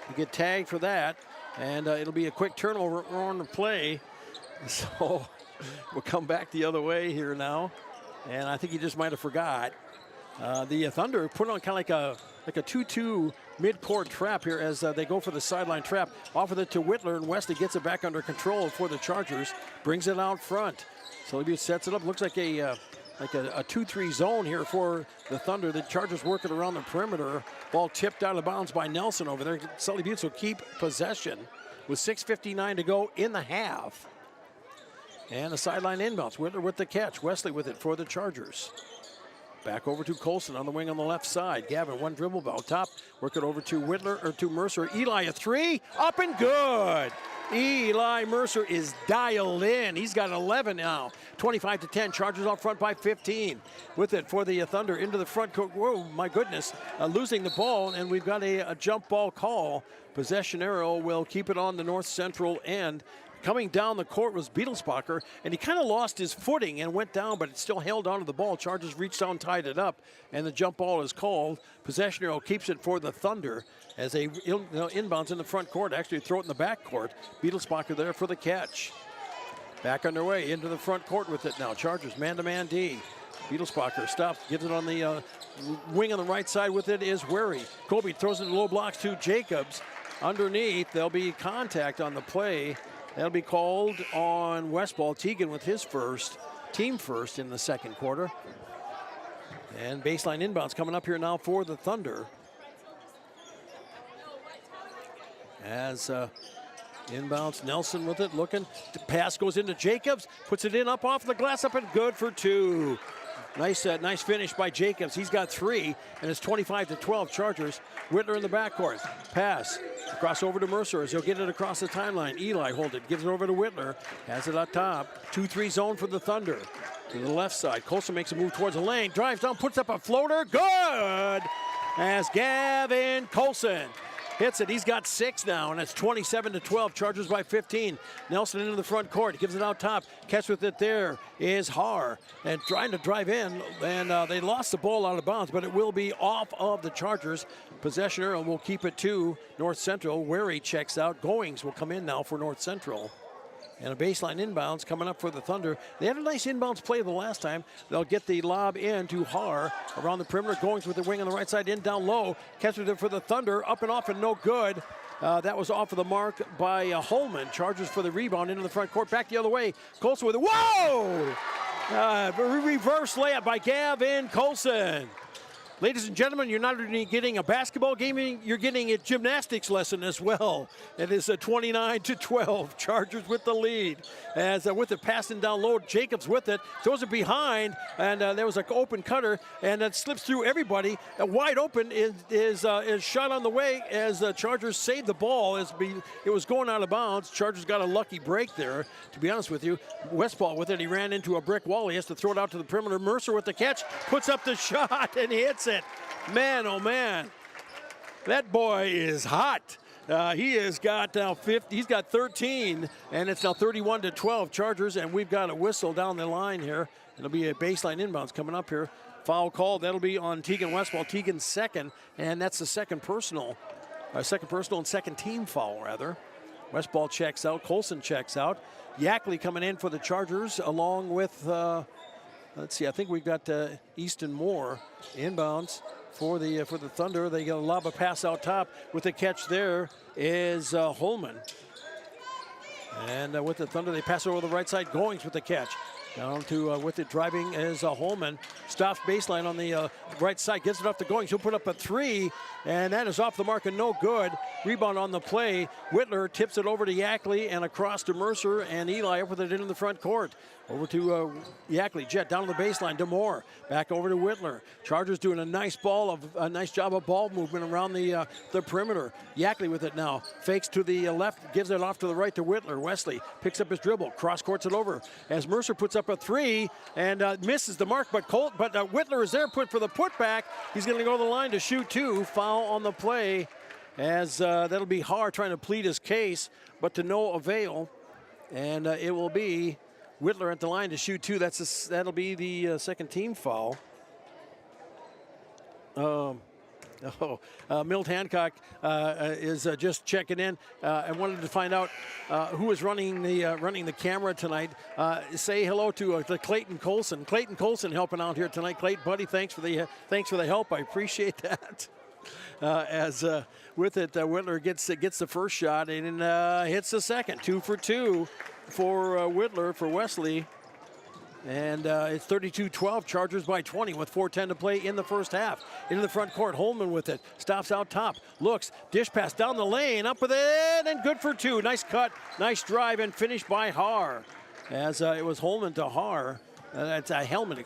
Speaker 1: You get tagged for that, and it'll be a quick turnover on the play. So we'll come back the other way here now, and I think he just might have forgot. The Thunder put on kind of like a 2-2 mid-court trap here as they go for the sideline trap. Offer it to Whitler, and Wesley gets it back under control for the Chargers. Brings it out front. Sully sets it up. Looks like a 2-3 zone here for the Thunder. The Chargers working around the perimeter. Ball tipped out of bounds by Nelson over there. Sully Buttes will keep possession with 6:59 to go in the half. And a sideline inbounds. Whitler with the catch. Wesley with it for the Chargers. Back over to Colson on the wing on the left side. Gavin, one dribble ball top. Work it over to Whitler, or to Mercer. Eli, a 3, up and good. Eli Mercer is dialed in. He's got 11 now. 25-10. Chargers out front by 15. With it for the Thunder into the front court. Whoa, my goodness. Losing the ball, and we've got a jump ball call. Possession arrow will keep it on the north central end. Coming down the court was Beetlesbacher, and he kind of lost his footing and went down, but it still held onto the ball. Chargers reached down, tied it up, and the jump ball is called. Possession arrow keeps it for the Thunder as they inbounds in the front court, actually throw it in the back court. Beetlesbacher there for the catch. Back underway into the front court with it now. Chargers man-to-man D. Beetlesbacher stops, gets it on the wing on the right side with it is Wary. Colby throws it in low blocks to Jacobs. Underneath, there'll be contact on the play. That'll be called on Westball. Teagan with his team first in the second quarter. And baseline inbounds coming up here now for the Thunder. As inbounds, Nelson with it, looking. The pass goes into Jacobs, puts it in up off the glass, up and good for two. Nice finish by Jacobs. He's got 3, and it's 25-12 Chargers. Whitler in the backcourt. Pass. Across over to Mercer as he'll get it across the timeline. Eli holds it, gives it over to Whitler. Has it up top. 2-3 zone for the Thunder. To the left side. Colson makes a move towards the lane. Drives down, puts up a floater. Good! As Gavin Colson hits it. He's got 6 now, and it's 27-12. Chargers by 15. Nelson into the front court. Gives it out top. Catch with it there is Haar. And trying to drive in, and they lost the ball out of bounds, but it will be off of the Chargers. Possession arrow will keep it to North Central. Wary checks out. Goings will come in now for North Central. And a baseline inbounds coming up for the Thunder. They had a nice inbounds play the last time. They'll get the lob in to Haar around the perimeter. Goings with the wing on the right side, in down low. Catches it for the Thunder, up and off and no good. That was off of the mark by Holman. Chargers for the rebound into the front court. Back the other way. Colson with it. Whoa! Reverse layup by Gavin Colson. Ladies and gentlemen, you're not only getting a basketball game, you're getting a gymnastics lesson as well. It is a 29-12. Chargers with the lead. As with it passing down low, Jacobs with it, throws it behind, and there was an open cutter, and it slips through everybody. Wide open is shot on the way as Chargers saved the ball. It was going out of bounds. Chargers got a lucky break there, to be honest with you. Westball with it, he ran into a brick wall. He has to throw it out to the perimeter. Mercer with the catch, puts up the shot, and hits it. Man, oh man, that boy is hot. He has got now 50. He's got 13, and it's now 31-12 Chargers, and we've got a whistle down the line here. It'll be a baseline inbounds coming up here. Foul call. That'll be on Teagan Westball. Teagan's second, and that's the second personal and second team foul rather. Westball checks out. Colson checks out. Yackley coming in for the Chargers along with. Let's see. I think we've got Easton Moore inbounds for the Thunder. They get a lob a pass out top. With the catch there is Holman. And with the Thunder, they pass it over the right side. Goings with the catch. Down to with it driving is Holman. Stops baseline on the right side. Gets it off to Goings. He'll put up a 3. And that is off the mark and no good. Rebound on the play. Whitler tips it over to Yackley and across to Mercer. And Eli up with it into the front court. Over to Yackley. Jet down to the baseline. DeMore back over to Whitler. Chargers doing a nice job of ball movement around the perimeter. Yackley with it now. Fakes to the left. Gives it off to the right to Whitler. Wesley picks up his dribble. Cross courts it over. As Mercer puts up a 3 and misses the mark. But Whitler is there for the putback. He's going to go to the line to shoot 2. Foul on the play. As that'll be Haar trying to plead his case, but to no avail. And it will be Whitler at the line to shoot 2. That'll be the second team foul. Milt Hancock is just checking in. I wanted to find out who is running the camera tonight. Say hello to Clayton Colson. Clayton Colson helping out here tonight. Clayton, buddy, thanks for the help. I appreciate that. With it, Whitler gets the first shot and hits the second. 2 for 2 for Whitler for Wesley. And it's 32-12, Chargers by 20 with 4:10 to play in the first half. Into the front court, Holman with it. Stops out top, looks, dish pass down the lane, up with it, and good for 2. Nice cut, nice drive, and finish by Haar. As it was Holman to Haar. That's Hellman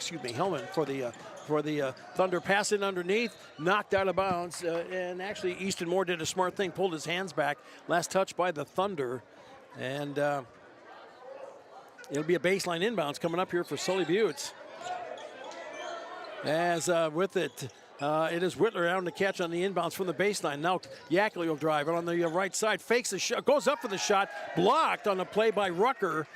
Speaker 1: for the Thunder. Pass in underneath, knocked out of bounds. And actually, Easton Moore did a smart thing, pulled his hands back. Last touch by the Thunder. And it'll be a baseline inbounds coming up here for Sully Buttes. As with it, it is Whitler out to catch on the inbounds from the baseline. Now Yackley will drive it on the right side, fakes the shot, goes up for the shot, blocked on the play by Rucker.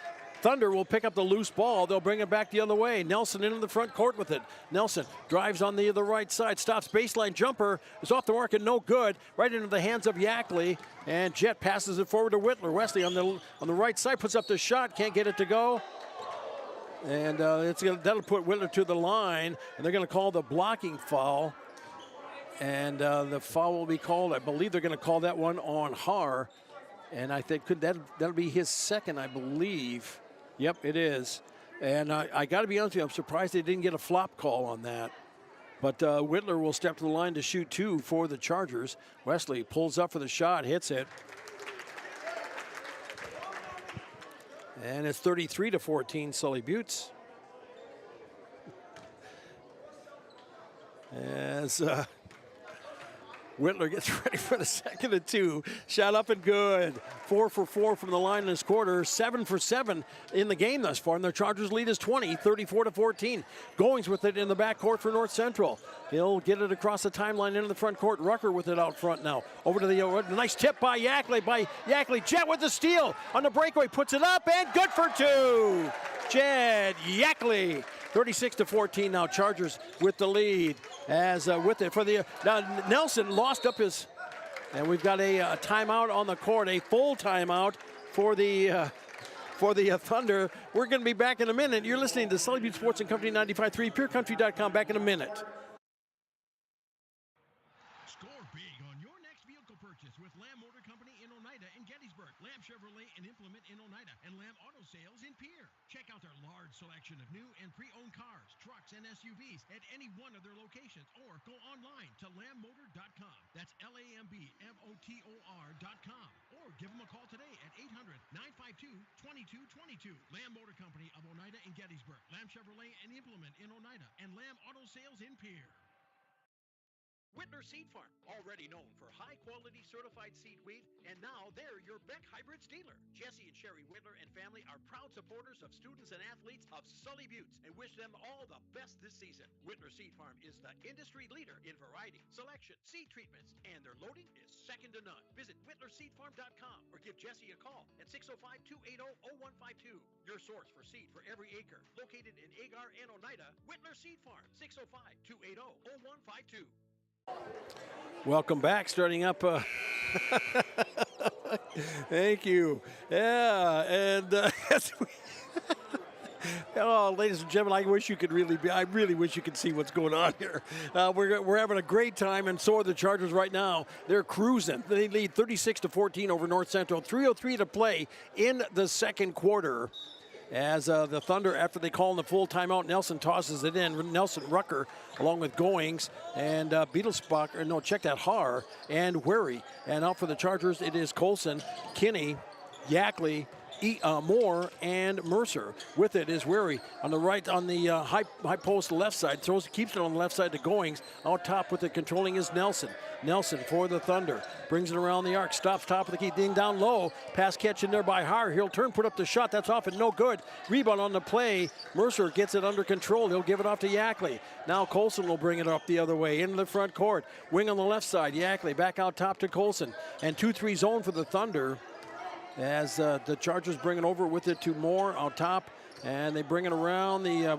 Speaker 1: Thunder will pick up the loose ball. They'll bring it back the other way. Nelson into the front court with it. Nelson drives on the right side, stops baseline jumper, is off the mark and no good. Right into the hands of Yackley, and Jet passes it forward to Whitler. Wesley on the right side puts up the shot, can't get it to go. And that'll put Whitler to the line, and they're going to call the blocking foul. And the foul will be called, I believe they're going to call that one on Har. And I think that'll be his second, I believe. Yep, it is. And I got to be honest with you, I'm surprised they didn't get a flop call on that. But Whitler will step to the line to shoot 2 for the Chargers. Wesley pulls up for the shot, hits it. And it's 33-14, Sully Buttes. As Whitler gets ready for the second and 2. Shot up and good. 4 for 4 from the line in this quarter. 7 for 7 in the game thus far. And their Chargers lead is 20, 34-14. Goings with it in the backcourt for North Central. He'll get it across the timeline into the front court. Rucker with it out front now. Over to the nice tip by Yackley. Jet with the steal on the breakaway. Puts it up and good for 2. Jed Yackley. 36-14 now. Chargers with the lead. As with it for the now Nelson lost up his, and we've got a timeout on the court, a full timeout for the Thunder. We're going to be back in a minute. You're listening to Sully Butte Sports and Company 95.3, PureCountry.com. Back in a minute.
Speaker 4: Score big on your next vehicle purchase with Lamb Motor Company in Oneida and Gettysburg, Lamb Chevrolet and Implement in Oneida, and Lamb Auto Sales in Pierre. Check out their large selection of new and pre-owned cars, trucks, and SUVs at any one of their locations, or go online to lambmotor.com. That's LAMBMOTOR.com. Or give them a call today at 800-952-2222. Lamb Motor Company of Oneida and Gettysburg, Lamb Chevrolet and Implement in Oneida, and Lamb Auto Sales in Pierre.
Speaker 11: Whitler Seed Farm, already known for high-quality certified seed wheat, and now they're your Beck Hybrids dealer. Jesse and Sherry Whitler and family are proud supporters of students and athletes of Sully Buttes and wish them all the best this season. Whitler Seed Farm is the industry leader in variety, selection, seed treatments, and their loading is second to none. Visit WhitlerSeedFarm.com or give Jesse a call at 605-280-0152. Your source for seed for every acre. Located in Agar and Oneida, Whitler Seed Farm, 605-280-0152.
Speaker 1: Welcome back. Starting up. Thank you. Yeah, and oh, ladies and gentlemen, I really wish you could see what's going on here. We're having a great time, and so are the Chargers right now. They're cruising. They lead 36-14 over North Central. 3:03 to play in the second quarter. As the Thunder, after they call in the full timeout, Nelson tosses it in. Nelson Rucker, along with Goings and Har and Wary. And out for the Chargers, it is Colson, Kinney, Yackley, Moore, and Mercer. With it is Wary on the right, on the high post left side. Keeps it on the left side to Goings. Out top with it, controlling is Nelson. Nelson for the Thunder. Brings it around the arc. Stops top of the key. Ding down low. Pass catch in there by Har. He'll turn, put up the shot. That's off and no good. Rebound on the play. Mercer gets it under control. He'll give it off to Yackley. Now Colson will bring it up the other way into the front court. Wing on the left side. Yackley back out top to Colson. And 2-3 zone for the Thunder. As the Chargers bring it over with it to Moore out top. And they bring it around the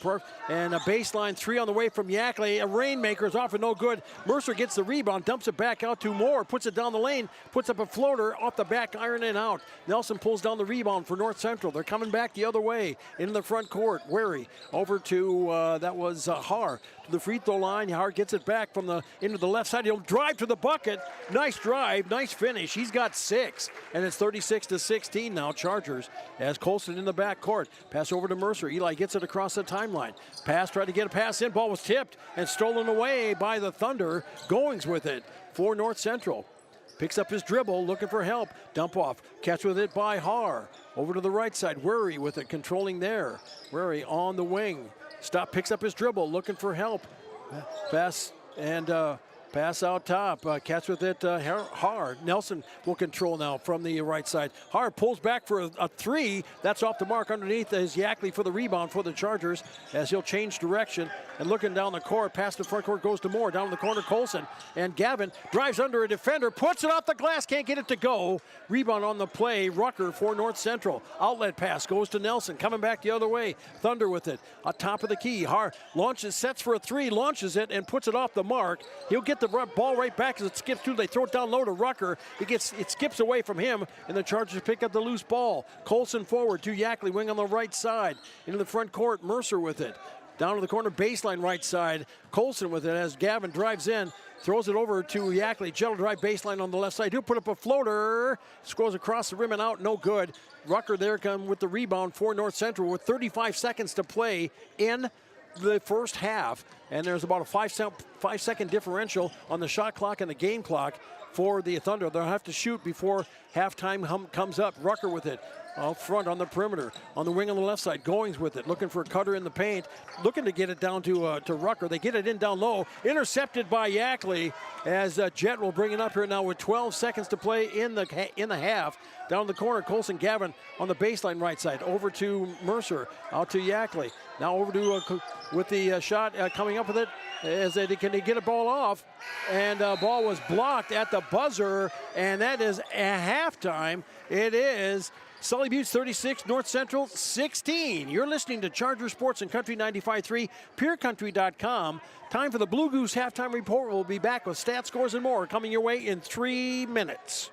Speaker 1: periphery. And a baseline 3 on the way from Yackley. A rainmaker is off and no good. Mercer gets the rebound, dumps it back out to Moore, puts it down the lane, puts up a floater off the back iron and out. Nelson pulls down the rebound for North Central. They're coming back the other way into the front court. Wary over to, Har. To the free throw line. Har gets it back into the left side. He'll drive to the bucket. Nice drive, nice finish. He's got 6. And it's 36-16 now, Chargers. As Colson in the back court. Pass over to Mercer. Eli gets it across the timeline. Tried to get a pass in. Ball was tipped and stolen away by the Thunder. Goings with it for North Central. Picks up his dribble, looking for help. Dump off. Catch with it by Har. Over to the right side. Wary with it, controlling there. Wary on the wing. Picks up his dribble, looking for help. Pass and Pass out top. Catch with it hard. Nelson will control now from the right side. Hard pulls back for a three. That's off the mark underneath is Yackley for the rebound for the Chargers as he'll change direction. And looking down the court, past the front court goes to Moore. Down in the corner, Colson. And Gavin drives under a defender, puts it off the glass, can't get it to go. Rebound on the play, Rucker for North Central. Outlet pass goes to Nelson, coming back the other way. Thunder with it, on top of the key. Hard launches, sets for a three, launches it, and puts it off the mark. He'll get the ball right back as it skips through. They throw it down low to Rucker. It skips away from him, and the Chargers pick up the loose ball. Colson forward to Yackley, wing on the right side. Into the front court, Mercer with it. Down to the corner, baseline right side. Colson with it as Gavin drives in. Throws it over to Yackley. Gentle drive baseline on the left side. He'll put up a floater. Scrolls across the rim and out. No good. Rucker there come with the rebound for North Central with 35 seconds to play in the first half. And there's about a 5-second differential on the shot clock and the game clock for the Thunder. They'll have to shoot before halftime comes up. Rucker with it. Out front on the perimeter. On the wing on the left side, Goings with it. Looking for a cutter in the paint. Looking to get it down to Rucker. They get it in down low. Intercepted by Yackley as Jet will bring it up here now with 12 seconds to play in the half. Down the corner, Colson Gavin on the baseline right side. Over to Mercer. Out to Yackley. Now over to with the shot coming up with it. As they can get a ball off. And ball was blocked at the buzzer. And that is a halftime. It is Sully Buttes 36, North Central 16. You're listening to Charger Sports and Country 95.3, PureCountry.com. Time for the Blue Goose halftime report. We'll be back with stats, scores, and more coming your way in 3 minutes.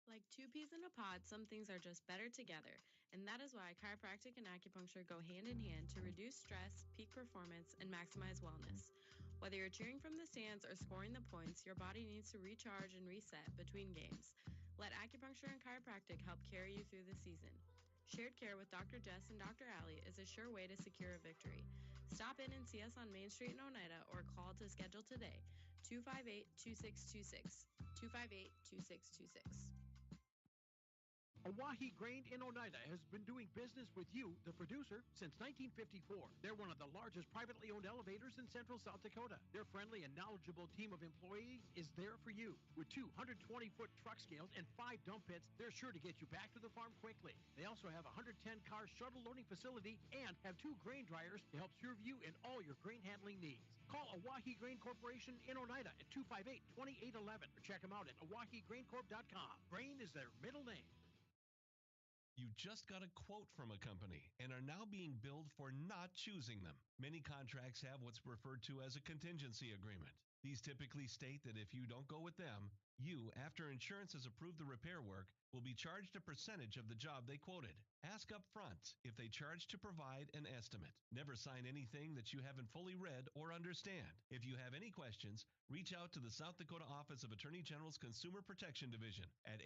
Speaker 3: Like two peas in a pod, some things are just better together. And that is why chiropractic and acupuncture go hand in hand to reduce stress, peak performance, and maximize wellness. Whether you're cheering from the stands or scoring the points, your body needs to recharge and reset between games. Let acupuncture and chiropractic help carry you through the season. Shared care with Dr. Jess and Dr. Allie is a sure way to secure a victory. Stop in and see us on Main Street in Oneida or call to schedule today, 258-2626, 258-2626.
Speaker 11: Awahi Grain in Oneida has been doing business with you, the producer, since 1954. They're one of the largest privately owned elevators in central South Dakota. Their friendly and knowledgeable team of employees is there for you. With 2 120-foot truck scales and 5 dump pits, they're sure to get you back to the farm quickly. They also have a 110-car shuttle loading facility and have 2 grain dryers to help serve you in all your grain handling needs. Call Awahi Grain Corporation in Oneida at 258-2811 or check them out at awahigraincorp.com. Grain is their middle name.
Speaker 5: You just got a quote from a company and are now being billed for not choosing them. Many contracts have what's referred to as a contingency agreement. These typically state that if you don't go with them, you, after insurance has approved the repair work, will be charged a percentage of the job they quoted. Ask up front if they charge to provide an estimate. Never sign anything that you haven't fully read or understand. If you have any questions, reach out to the South Dakota Office of Attorney General's Consumer Protection Division at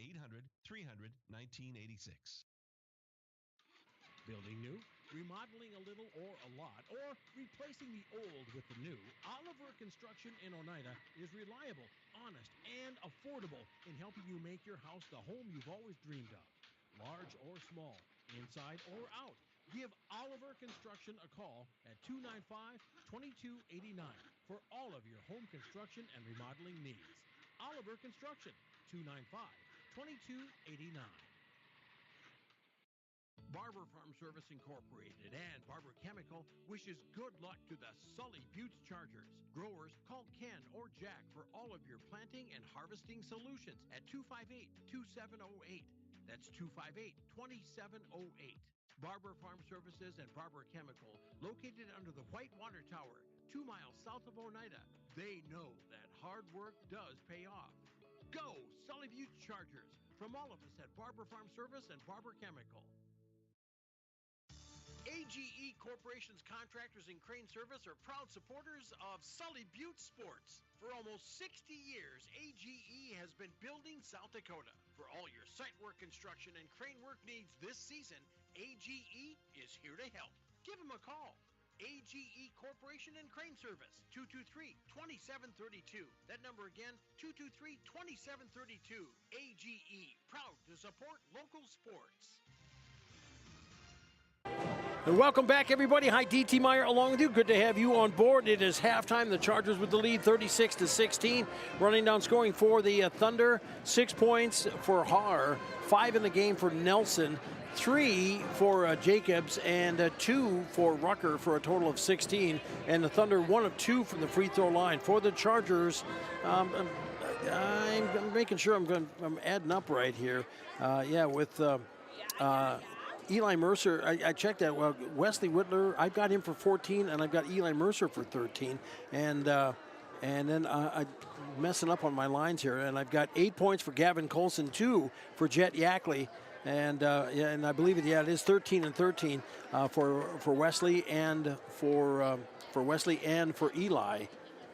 Speaker 5: 800-300-1986.
Speaker 11: Building new, remodeling a little or a lot, or replacing the old with the new, Oliver Construction in Oneida is reliable, honest, and affordable in helping you make your house the home you've always dreamed of. Large or small, inside or out, give Oliver Construction a call at 295-2289 for all of your home construction and remodeling needs. Oliver Construction, 295-2289. Barber Farm Service Incorporated and Barber Chemical wishes good luck to the Sully Buttes Chargers. Growers, call Ken or Jack for all of your planting and harvesting solutions at 258-2708. That's 258-2708. Barber Farm Services and Barber Chemical, located under the White Water Tower, 2 miles south of Oneida. They know that hard work does pay off. Go Sully Buttes Chargers! From all of us at Barber Farm Service and Barber Chemical. AGE Corporation's contractors and crane service are proud supporters of Sully Buttes Sports. For almost 60 years, AGE has been building South Dakota. For all your site work, construction, and crane work needs this season, AGE is here to help. Give them a call. AGE Corporation and Crane Service, 223-2732. That number again, 223-2732. AGE, proud to support local sports.
Speaker 1: And welcome back, everybody. Hi, DT Meyer along with you. Good to have you on board. It is halftime. The Chargers with the lead, 36-16. Running down scoring for the Thunder. 6 points for Haar, 5 in the game for Nelson, 3 for Jacobs, and 2 for Rucker for a total of 16. And the Thunder 1 of 2 from the free throw line. For the Chargers, I'm making sure I'm adding up right here. With Eli Mercer, I checked that. Well, Wesley Whitler, I've got him for 14, and I've got Eli Mercer for 13. And then I'm messing up on my lines here, and I've got 8 points for Gavin Colson, 2 for Jet Yackley. And and I believe it is 13 and 13 for Wesley and for Eli.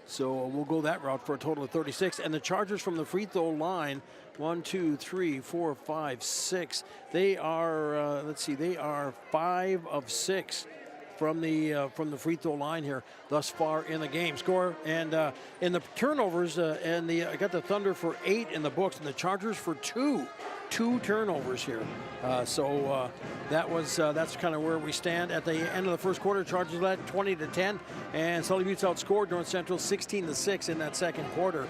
Speaker 1: So we'll go that route for a total of 36. And the Chargers from the free throw line, 1, 2, 3, 4, 5, 6. They are they are 5 of 6 from the free throw line here thus far in the game. Score and in the turnovers I got the Thunder for 8 in the books and the Chargers for 2 turnovers here. That's kind of where we stand at the end of the first quarter. Chargers led 20-10, and Sully Buttes outscored North Central 16-6 in that second quarter.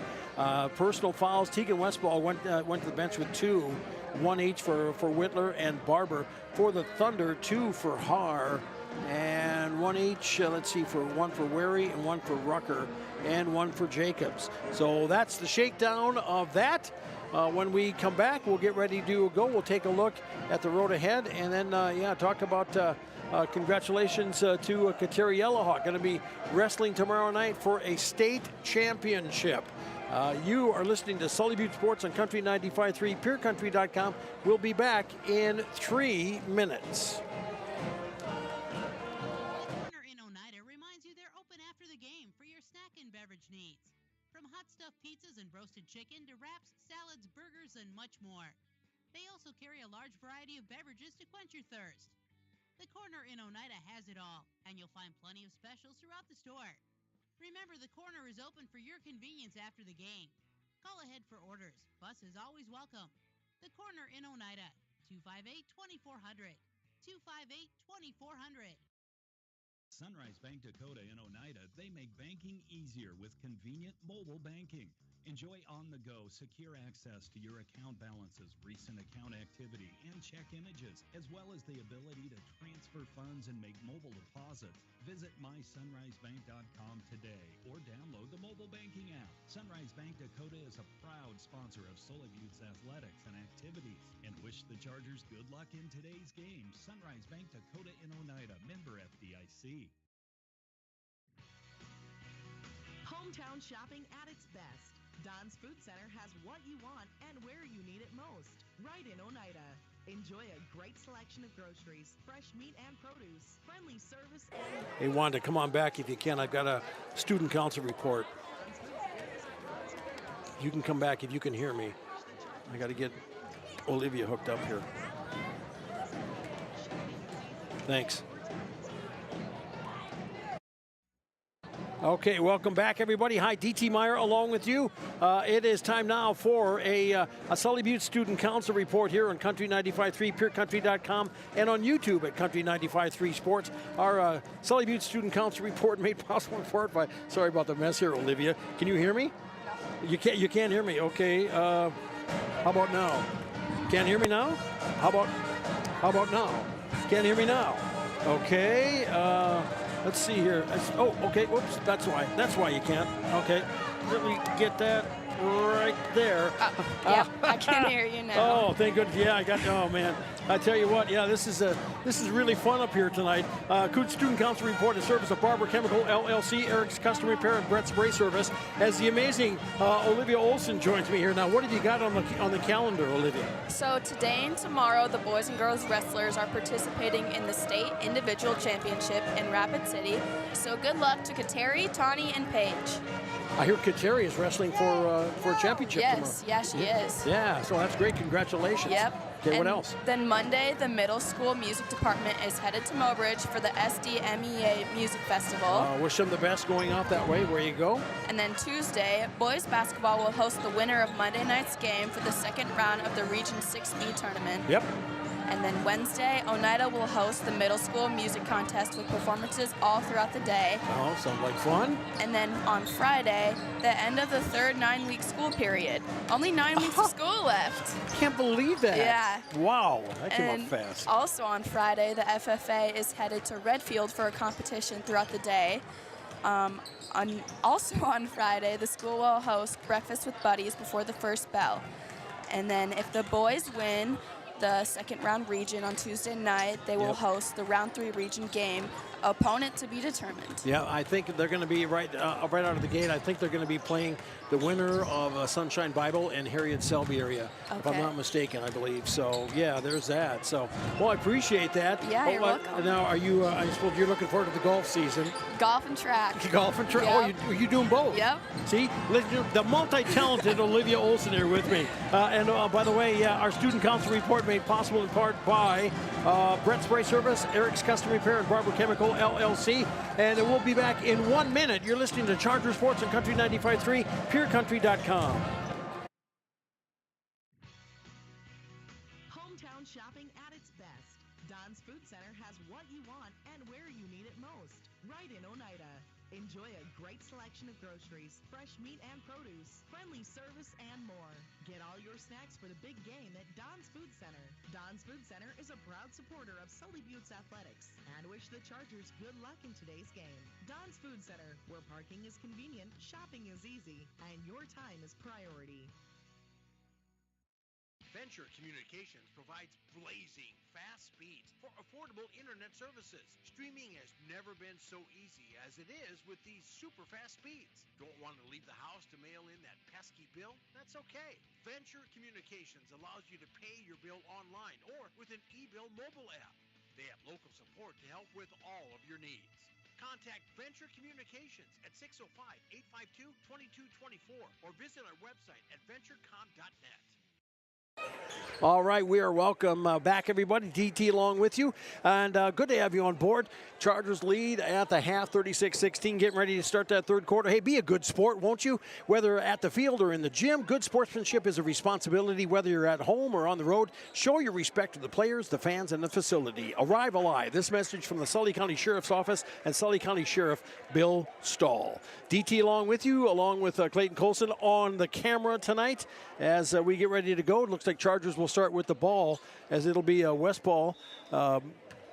Speaker 1: Personal fouls. Tegan Westball went to the bench with 2, 1 each for Whitler and Barber. For the Thunder, 2 for Haar, and 1 each. For 1 for Wary and 1 for Rucker, and 1 for Jacobs. So that's the shakedown of that. When we come back, we'll get ready to go. We'll take a look at the road ahead, and then talk about congratulations to Kateri Yellowhawk, going to be wrestling tomorrow night for a state championship. You are listening to Sully Butte Sports on Country 95.3, PureCountry.com. We'll be back in 3 minutes.
Speaker 6: In Oneida reminds you they're open after the game for your snack and beverage needs. From hot stuffed pizzas and roasted chicken to wraps, salads, burgers, and much more. They also carry a large variety of beverages to quench your thirst. The Corner in Oneida has it all, and you'll find plenty of specials throughout the store. Remember, the Corner is open for your convenience after the game. Call ahead for orders. Bus is always welcome. The Corner in Oneida, 258-2400. 258-2400.
Speaker 8: Sunrise Bank Dakota in Oneida, they make banking easier with convenient mobile banking. Enjoy on-the-go, secure access to your account balances, recent account activity, and check images, as well as the ability to transfer funds and make mobile deposits. Visit mysunrisebank.com today or download the mobile banking app. Sunrise Bank Dakota is a proud sponsor of Sully Buttes athletics and activities and wish the Chargers good luck in today's game. Sunrise Bank Dakota in Oneida, member FDIC.
Speaker 3: Hometown shopping at its best. Don's Food Center has what you want and where you need it most. Right in Oneida. Enjoy a great selection of groceries, fresh meat and produce, friendly service, and...
Speaker 1: Hey, Wanda, come on back if you can. I've got a student council report. You can come back if you can hear me. I got to get Olivia hooked up here. Thanks. Okay, welcome back, everybody. Hi, DT Meyer along with you. It is time now for a Sully Butte Student Council report here on Country 95.3, PureCountry.com, and on YouTube at Country 95.3 Sports. Our Sully Butte Student Council report made possible in part by, sorry about the mess here, Olivia. Can you hear me? You can't hear me. Okay. How about now? Can't hear me now? How about now? Can't hear me now? Okay. Let's see here. Okay. Whoops. That's why you can't. Okay. Let me get that right there.
Speaker 23: I can hear you now.
Speaker 1: Oh, thank goodness. Yeah, I got. Oh man, I tell you what. Yeah, this is really fun up here tonight. Coot Student Council report in service of Barber Chemical LLC, Eric's Custom Repair and Brett's Spray Service. As the amazing Olivia Olson joins me here now. What have you got on the calendar, Olivia?
Speaker 23: So today and tomorrow, the boys and girls wrestlers are participating in the state individual championship in Rapid City. So good luck to Kateri, Tawny, and Paige.
Speaker 1: I hear Kateri is wrestling for a championship tomorrow.
Speaker 23: Yes, she is.
Speaker 1: Yeah, so that's great. Congratulations.
Speaker 23: Yep.
Speaker 1: Okay, what
Speaker 23: And
Speaker 1: else?
Speaker 23: Then Monday, the middle school music department is headed to Mobridge for the SDMEA Music Festival.
Speaker 1: Wish them the best going out that way. Where you go?
Speaker 23: And then Tuesday, boys basketball will host the winner of Monday night's game for the second round of the Region 6E tournament.
Speaker 1: Yep.
Speaker 23: And then Wednesday, Oneida will host the middle school music contest with performances all throughout the day.
Speaker 1: Oh, sounds like fun.
Speaker 23: And then on Friday, the end of the third 9-week school period. Only 9 weeks of school left.
Speaker 1: Can't believe that.
Speaker 23: Yeah.
Speaker 1: Wow, that came
Speaker 23: And
Speaker 1: up fast.
Speaker 23: also on Friday, the FFA is headed to Redfield for a competition throughout the day. Also on Friday, the school will host Breakfast with Buddies before the first bell. And then if the boys win the second round region on Tuesday night, they will host the round 3 region game, opponent to be determined.
Speaker 1: Yeah, I think they're going to be right out of the gate. I think they're going to be playing the winner of Sunshine Bible and Harriet Selby area, if I'm not mistaken, I believe. So, yeah, there's that. So, well, I appreciate that.
Speaker 23: Yeah, you're welcome.
Speaker 1: Now, are you, I suppose you're looking forward to the golf season.
Speaker 23: Golf and track.
Speaker 1: Golf and track.
Speaker 23: Yep.
Speaker 1: Oh, you're doing both.
Speaker 23: Yep.
Speaker 1: See, the multi-talented Olivia Olson here with me. And by the way, our student council report made possible in part by Brett Spray Service, Eric's Custom Repair, and Barber Chemical LLC. And we'll be back in 1 minute. You're listening to Charger Sports and Country 95.3, PureCountry.com.
Speaker 3: Hometown shopping at its best. Don's Food Center has what you want and where you need it most. Right in Oneida. Enjoy a great selection of groceries, fresh meat and produce, friendly service, and more. Get all your snacks for the big game at Don's Food Center. Don's Food Center is a proud supporter of Sully Buttes Athletics and wish the Chargers good luck in today's game. Don's Food Center, where parking is convenient, shopping is easy, and your time is priority.
Speaker 11: Venture Communications provides blazing fast speeds for affordable internet services. Streaming has never been so easy as it is with these super fast speeds. Don't want to leave the house to mail in that pesky bill? That's okay. Venture Communications allows you to pay your bill online or with an e-bill mobile app. They have local support to help with all of your needs. Contact Venture Communications at 605-852-2224 or visit our website at venturecom.net.
Speaker 1: All right, we are welcome back, everybody. DT along with you. And good to have you on board. Chargers lead at the half, 36-16, getting ready to start that third quarter. Hey, be a good sport, won't you? Whether at the field or in the gym, good sportsmanship is a responsibility, whether you're at home or on the road. Show your respect to the players, the fans, and the facility. Arrive alive. This message from the Sully County Sheriff's Office and Sully County Sheriff Bill Stahl. DT along with you, along with Clayton Colson on the camera tonight as we get ready to go. It looks like Chargers will start with the ball, as it'll be Westball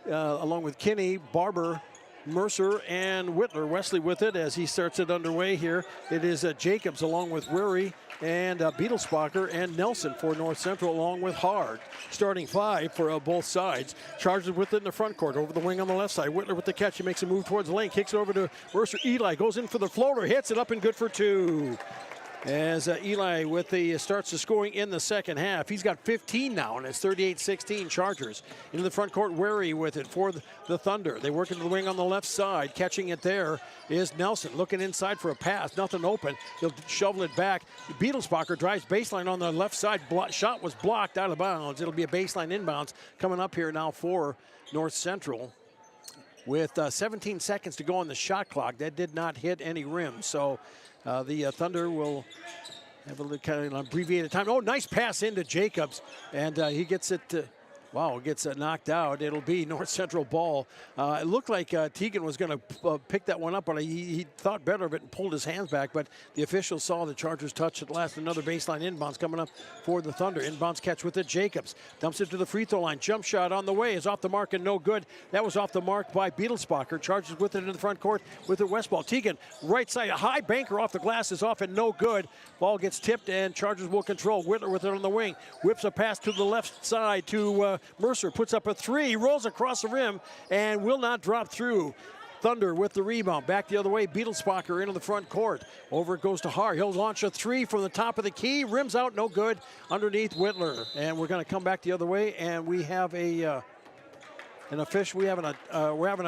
Speaker 1: along with Kinney, Barber, Mercer, and Whitler. Wesley with it as he starts it underway here. It is Jacobs along with Weary and Beetlesbacher and Nelson for North Central along with Hard. Starting 5 for both sides. Chargers with it in the front court over the wing on the left side. Whitler with the catch. He makes a move towards the lane. Kicks it over to Mercer. Eli goes in for the floater. Hits it up and good for 2. As Eli with the starts the scoring in the second half. He's got 15 now, and it's 38-16 Chargers. Into the front court, Wary with it for the Thunder. They work into the wing on the left side. Catching it there is Nelson. Looking inside for a pass. Nothing open. He'll shovel it back. Beetlesbacher drives baseline on the left side. Shot was blocked out of bounds. It'll be a baseline inbounds coming up here now for North Central. With 17 seconds to go on the shot clock. That did not hit any rim. So the Thunder will have a little kind of an abbreviated time. Oh, nice pass into Jacobs. And he gets it gets knocked out. It'll be North Central ball. It looked like Teagan was going to pick that one up, but he thought better of it and pulled his hands back. But the officials saw the Chargers touch at last. Another baseline inbounds coming up for the Thunder. Inbounds catch with it. Jacobs dumps it to the free throw line. Jump shot on the way is off the mark and no good. That was off the mark by Beetlesbacher. Chargers with it in the front court with it Westball. Teagan right side, a high banker off the glass is off and no good. Ball gets tipped and Chargers will control. Whitler with it on the wing. Whips a pass to the left side to Mercer, puts up a 3, rolls across the rim, and will not drop through. Thunder with the rebound. Back the other way, Beetlesbacher into the front court. Over it goes to Har. He'll launch a 3 from the top of the key. Rims out, no good. Underneath Whitler. And we're going to come back the other way, and we have an official. We're having a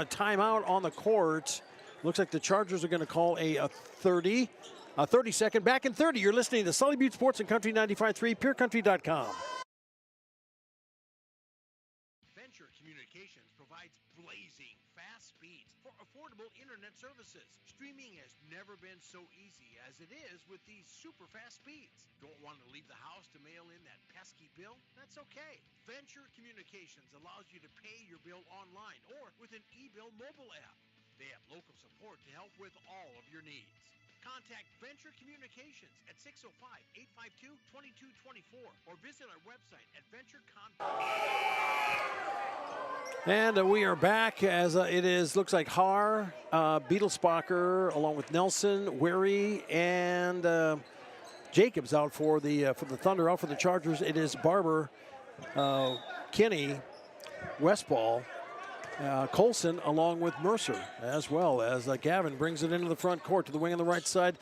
Speaker 1: timeout on the court. Looks like the Chargers are going to call a 30-second. Back in 30. You're listening to Sully Butte Sports and Country 95.3, PureCountry.com.
Speaker 11: Venture Communications provides blazing fast speeds for affordable internet services. Streaming has never been so easy as it is with these super fast speeds. Don't want to leave the house to mail in that pesky bill? That's okay. Venture Communications allows you to pay your bill online or with an e-bill mobile app. They have local support to help with all of your needs. Contact Venture Communications at 605-852-2224 or visit our website at VentureCon.
Speaker 1: And we are back as looks like Haar, Beetlesbacher, along with Nelson, Wary, and Jacobs out for the Thunder. Out for the Chargers, it is Barber, Kinney, Westball, Colson, along with Mercer, as well as Gavin brings it into the front court to the wing on the right side.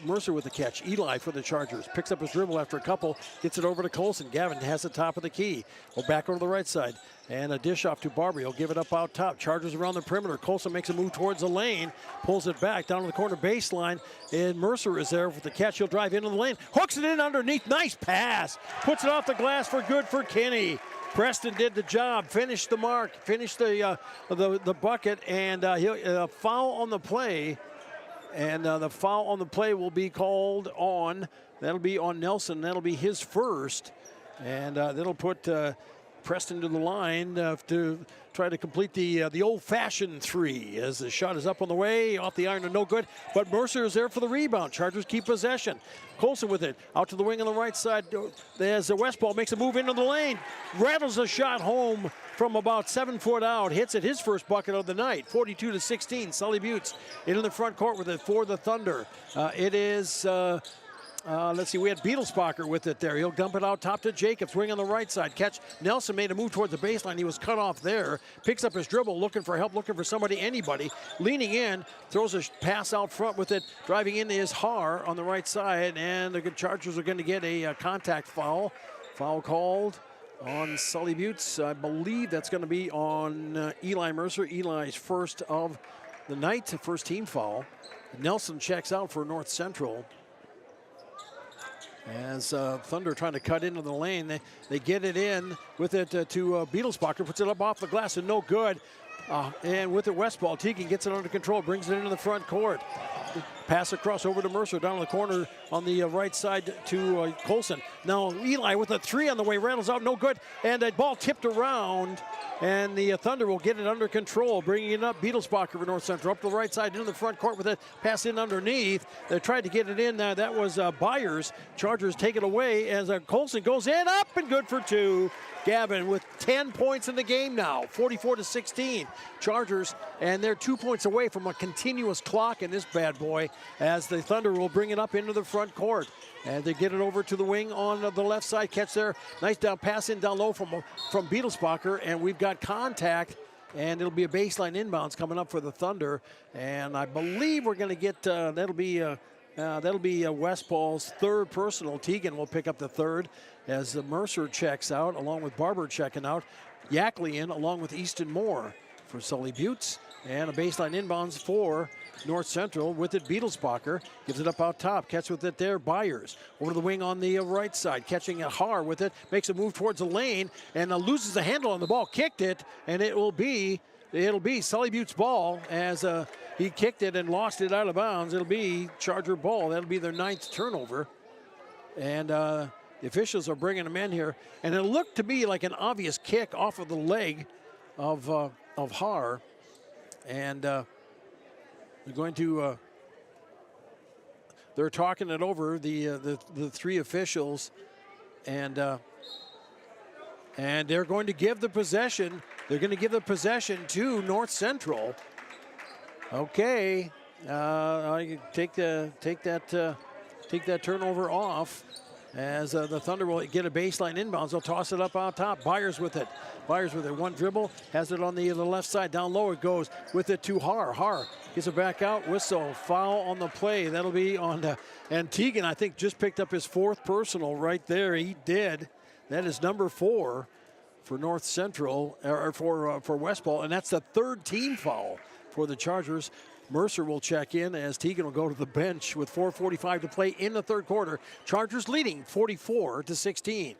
Speaker 1: Mercer with the catch. Eli for the Chargers picks up his dribble after a couple, gets it over to Colson. Gavin has the top of the key. Well, back over to the right side, and a dish off to Barber. He'll give it up out top. Chargers around the perimeter. Colson makes a move towards the lane, pulls it back down to the corner baseline, and Mercer is there with the catch. He'll drive into the lane, hooks it in underneath. Nice pass. Puts it off the glass for good for Kinney. Preston did the job, finished the mark, finished the bucket, and he'll foul on the play. And the foul on the play will be called on. That'll be on Nelson. That'll be his first. And that'll put Preston to the line to try to complete the old-fashioned three as the shot is up on the way, off the iron and no good. But Mercer is there for the rebound. Chargers keep possession. Colson with it, out to the wing on the right side. There's Westball, makes a move into the lane, rattles a shot home from about 7 foot out, hits it his first bucket of the night, 42-16. Sully Buttes into the front court with it for the Thunder. It is... let's see, we had Beetlesbacher with it there. He'll dump it out top to Jacobs, wing on the right side. Catch, Nelson made a move towards the baseline. He was cut off there. Picks up his dribble, looking for help, looking for somebody, anybody. Leaning in, throws a pass out front with it. Driving in is Haar on the right side, and the Chargers are going to get a contact foul. Foul called on Sully Buttes. I believe that's going to be on Eli Mercer. Eli's first of the night, first team foul. Nelson checks out for North Central. As Thunder trying to cut into the lane, they get it in with it to Beetlesbacher, puts it up off the glass and no good. And with it, Westball, Teagan gets it under control, brings it into the front court. Pass across over to Mercer, down in the corner on the right side to Colson. Now Eli with a three on the way, rattles out, no good. And a ball tipped around, and the Thunder will get it under control, bringing it up. Beetlesbacher for North Central, up to the right side, into the front court with it, pass in underneath. They tried to get it in, that was Byers. Chargers take it away as Colson goes in, up and good for two. Gavin with 10 points in the game now, 44-16. Chargers, and they're 2 points away from a continuous clock in this bad boy, as the Thunder will bring it up into the front court. And they get it over to the wing on the left side. Catch there, nice down pass in down low from Beetlesbacher, and we've got contact, and it'll be a baseline inbounds coming up for the Thunder. And I believe we're going to get that'll be Westball's third personal. Teagan will pick up the third as Mercer checks out, along with Barber checking out. Yackley in, along with Easton Moore for Sully Buttes. And a baseline inbounds for North Central with it. Beetlesbacher gives it up out top. Catch with it there, Byers. Over to the wing on the right side. Catching a Haar with it. Makes a move towards the lane and loses the handle on the ball. Kicked it, and it'll be Sully Buttes' ball as he kicked it and lost it out of bounds. It'll be Charger ball. That'll be their 9th turnover. And the officials are bringing them in here. And it looked to me like an obvious kick off of the leg of Haar. And they're going to they're talking it over, the three officials, and they're going to give the possession. They're going to give the possession to North Central. Okay, I take that turnover off, as the Thunder will get a baseline inbounds. They'll toss it up on top. Byers with it. One dribble, has it on the left side. Down low it goes with it to Haar. Haar gets it back out. Whistle, foul on the play. That'll be on and Teagan, I think, just picked up his 4th personal right there. He did. That is number 4 for North Central, or for Westball, and that's the 3rd team foul for the Chargers. Mercer will check in as Teagan will go to the bench with 4:45 to play in the 3rd quarter. Chargers leading 44-16.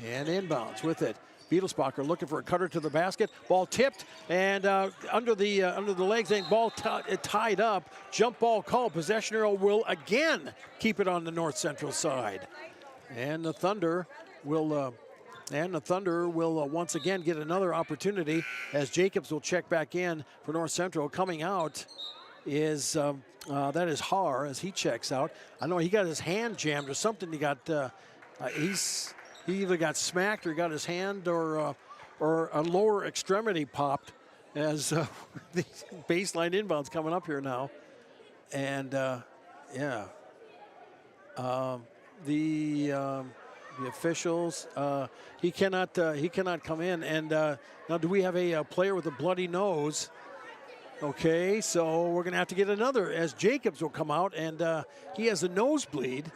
Speaker 1: And inbounds with it. Beetlesbacher looking for a cutter to the basket. Ball tipped and under the legs, and ball tied up. Jump ball called. Possession arrow will again keep it on the North Central side. And the Thunder will once again get another opportunity as Jacobs will check back in for North Central. Coming out is that is Haar as he checks out. I know he got his hand jammed or something. He got he either got smacked or got his hand or a lower extremity popped as the baseline inbounds coming up here now. And the officials, he cannot come in. And now, do we have a player with a bloody nose? Okay, so we're going to have to get another as Jacobs will come out, and he has a nosebleed,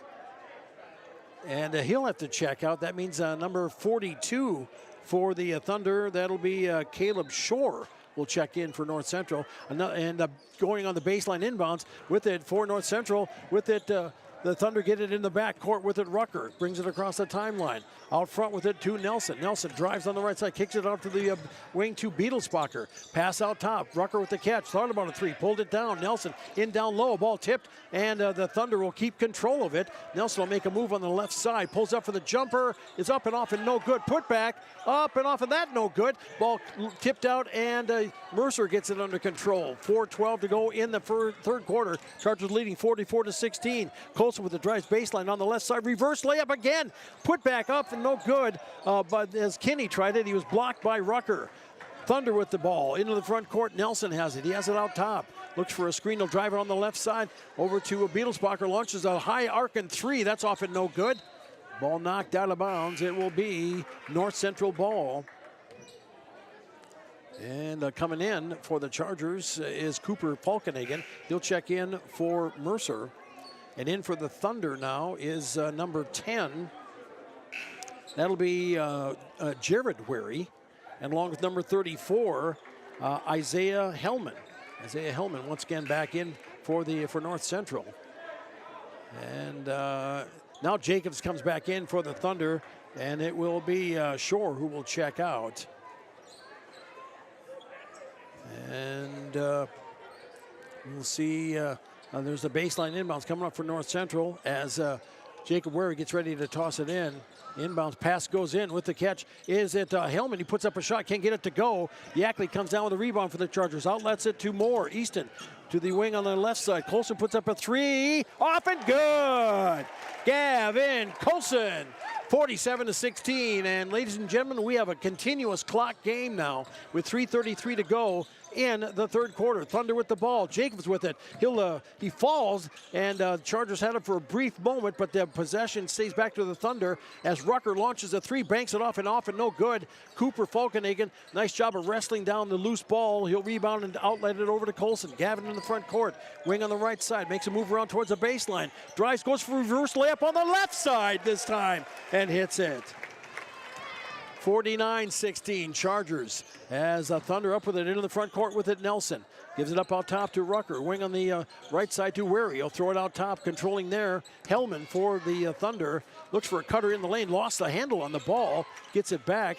Speaker 1: and he'll have to check out. That means number 42 for the Thunder. That'll be Caleb Shore will check in for North Central, and going on the baseline inbounds with it for North Central. With it, the Thunder get it in the back court with it. Rucker brings it across the timeline. Out front with it to Nelson. Nelson drives on the right side, kicks it out to the wing to Beetlesbacher. Pass out top. Rucker with the catch. Thought about a three. Pulled it down. Nelson in down low. Ball tipped, and the Thunder will keep control of it. Nelson will make a move on the left side. Pulls up for the jumper. Is up and off and no good. Put back. Up and off and that no good. Ball tipped out, and Mercer gets it under control. 4:12 to go in the third quarter. Chargers leading 44-16. Colson with the drives baseline on the left side. Reverse layup again. Put back up and no good. But as Kinney tried it, he was blocked by Rucker. Thunder with the ball into the front court. Nelson has it. He has it out top. Looks for a screen. He'll drive it on the left side over to Beetlesbacher. Launches a high arc and three. That's off and no good. Ball knocked out of bounds. It will be North Central ball. And coming in for the Chargers is Cooper Falkenhagen. He'll check in for Mercer. And in for the Thunder now is number 10. That'll be Jared Wary. And along with number 34, Isaiah Hellman. Isaiah Hellman once again back in for North Central. And now Jacobs comes back in for the Thunder, and it will be Shore who will check out. And we'll see. There's a baseline inbounds coming up for North Central as Jacob Wary gets ready to toss it in. Inbounds pass goes in with the catch. Is it Hellman? He puts up a shot, can't get it to go. Yackley comes down with a rebound for the Chargers. Outlets it to Moore. Easton to the wing on the left side. Colson puts up a three. Off and good. Gavin Colson. 47-16. And ladies and gentlemen, we have a continuous clock game now with 3:33 to go in the third quarter. Thunder with the ball. Jacobs with it. He falls, and Chargers had it for a brief moment, but the possession stays back to the Thunder as Rucker launches a three, banks it off and no good. Cooper Falkenhagen, nice job of wrestling down the loose ball. He'll rebound and outlet it over to Colson. Gavin in the front court. Wing on the right side. Makes a move around towards the baseline. Drives, goes for reverse layup on the left side this time and hits it. 49-16 Chargers as Thunder up with it into the front court with it. Nelson gives it up out top to Rucker. Wing on the right side to Wary. He'll throw it out top, controlling there. Hellman for the Thunder. Looks for a cutter in the lane. Lost the handle on the ball. Gets it back.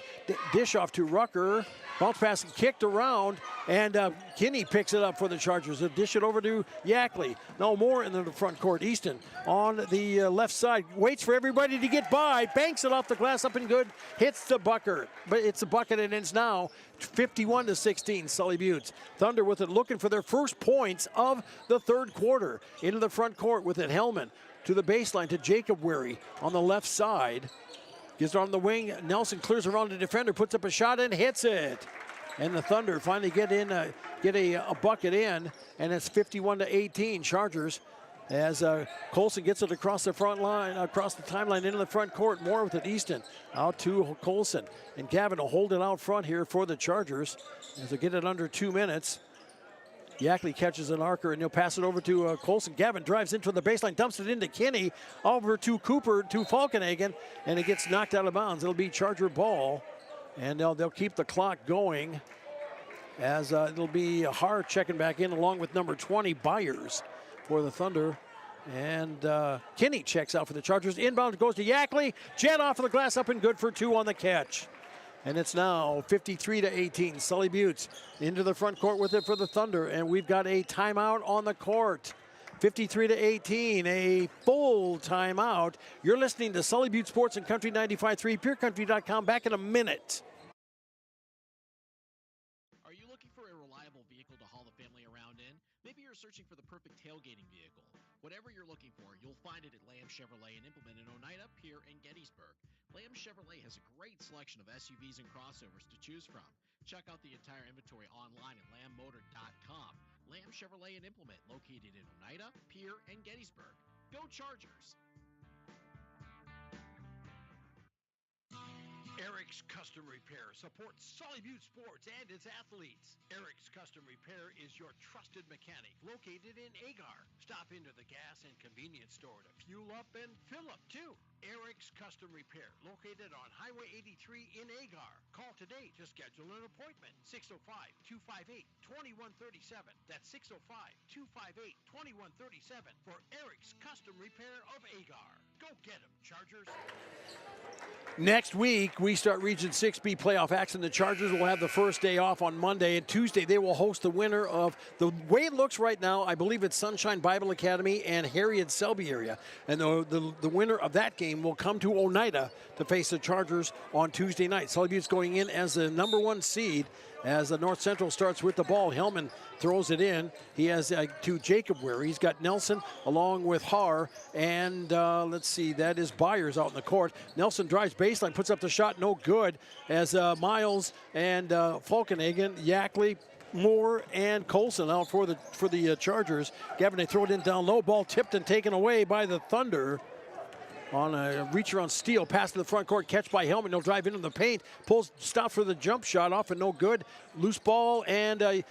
Speaker 1: Dish off to Rucker. Bounce pass kicked around, and Kinney picks it up for the Chargers. They'll dish it over to Yackley. No more in the front court. Easton on the left side. Waits for everybody to get by. Banks it off the glass, up and good. Hits the bucket. But it's a bucket, and it's now 51-16, Sully Buttes. Thunder with it, looking for their first points of the third quarter. Into the front court with it. Hellman to the baseline to Jacob Wary on the left side. Gives it on the wing. Nelson clears around the defender, puts up a shot and hits it. And the Thunder finally get a bucket in, and it's 51-18 Chargers as Colson gets it across the front line, across the timeline into the front court. More with it. Easton out to Colson, and Gavin will hold it out front here for the Chargers as they get it under 2 minutes. Yackley catches an arcer, and he'll pass it over to Colson. Gavin drives into the baseline, dumps it into Kinney, over to Cooper, to Falkenhagen, and it gets knocked out of bounds. It'll be Charger ball, and they'll keep the clock going as it'll be Hart checking back in along with number 20, Byers, for the Thunder. And Kinney checks out for the Chargers. Inbound goes to Yackley. Jet off of the glass, up and good for two on the catch. And it's now 53-18. Sully Buttes into the front court with it for the Thunder. And we've got a timeout on the court. 53-18, a full timeout. You're listening to Sully Butte Sports and Country 95.3, PureCountry.com. Back in a minute.
Speaker 18: Are you looking for a reliable vehicle to haul the family around in? Maybe you're searching for the perfect tailgating vehicle. Whatever you're looking for, you'll find it at Lamb Chevrolet and Implement in Oneida, Pierre, and Gettysburg. Lamb Chevrolet has a great selection of SUVs and crossovers to choose from. Check out the entire inventory online at lambmotor.com. Lamb Chevrolet and Implement, located in Oneida, Pierre, and Gettysburg. Go Chargers!
Speaker 4: Eric's Custom Repair supports Sully Butte Sports and its athletes. Eric's Custom Repair is your trusted mechanic located in Agar. Stop into the gas and convenience store to fuel up and fill up too. Eric's Custom Repair, located on Highway 83 in Agar. Call today to schedule an appointment. 605-258-2137. That's 605-258-2137 for Eric's Custom Repair of Agar. Go get them, Chargers.
Speaker 1: Next week, we start Region 6B playoff action. The Chargers will have the first day off on Monday, and Tuesday they will host the winner of, the way it looks right now, I believe it's Sunshine Bible Academy and Harriet Selby area. And the winner of that game will come to Oneida to face the Chargers on Tuesday night. Sully Butte's going in as the number 1 seed as the North Central starts with the ball. Hellman throws it in. He has to Jacob Ware. He's got Nelson along with Haar, and let's see, that is Byers out in the court. Nelson drives baseline, puts up the shot, no good, as Miles and Falkenhagen, Yackley, Moore, and Colson out for the Chargers. Gavin, they throw it in down low. Ball tipped and taken away by the Thunder. On a reach around steal, pass to the front court, catch by Hellman. He'll drive into the paint, stops for the jump shot, off and no good. Loose ball, and they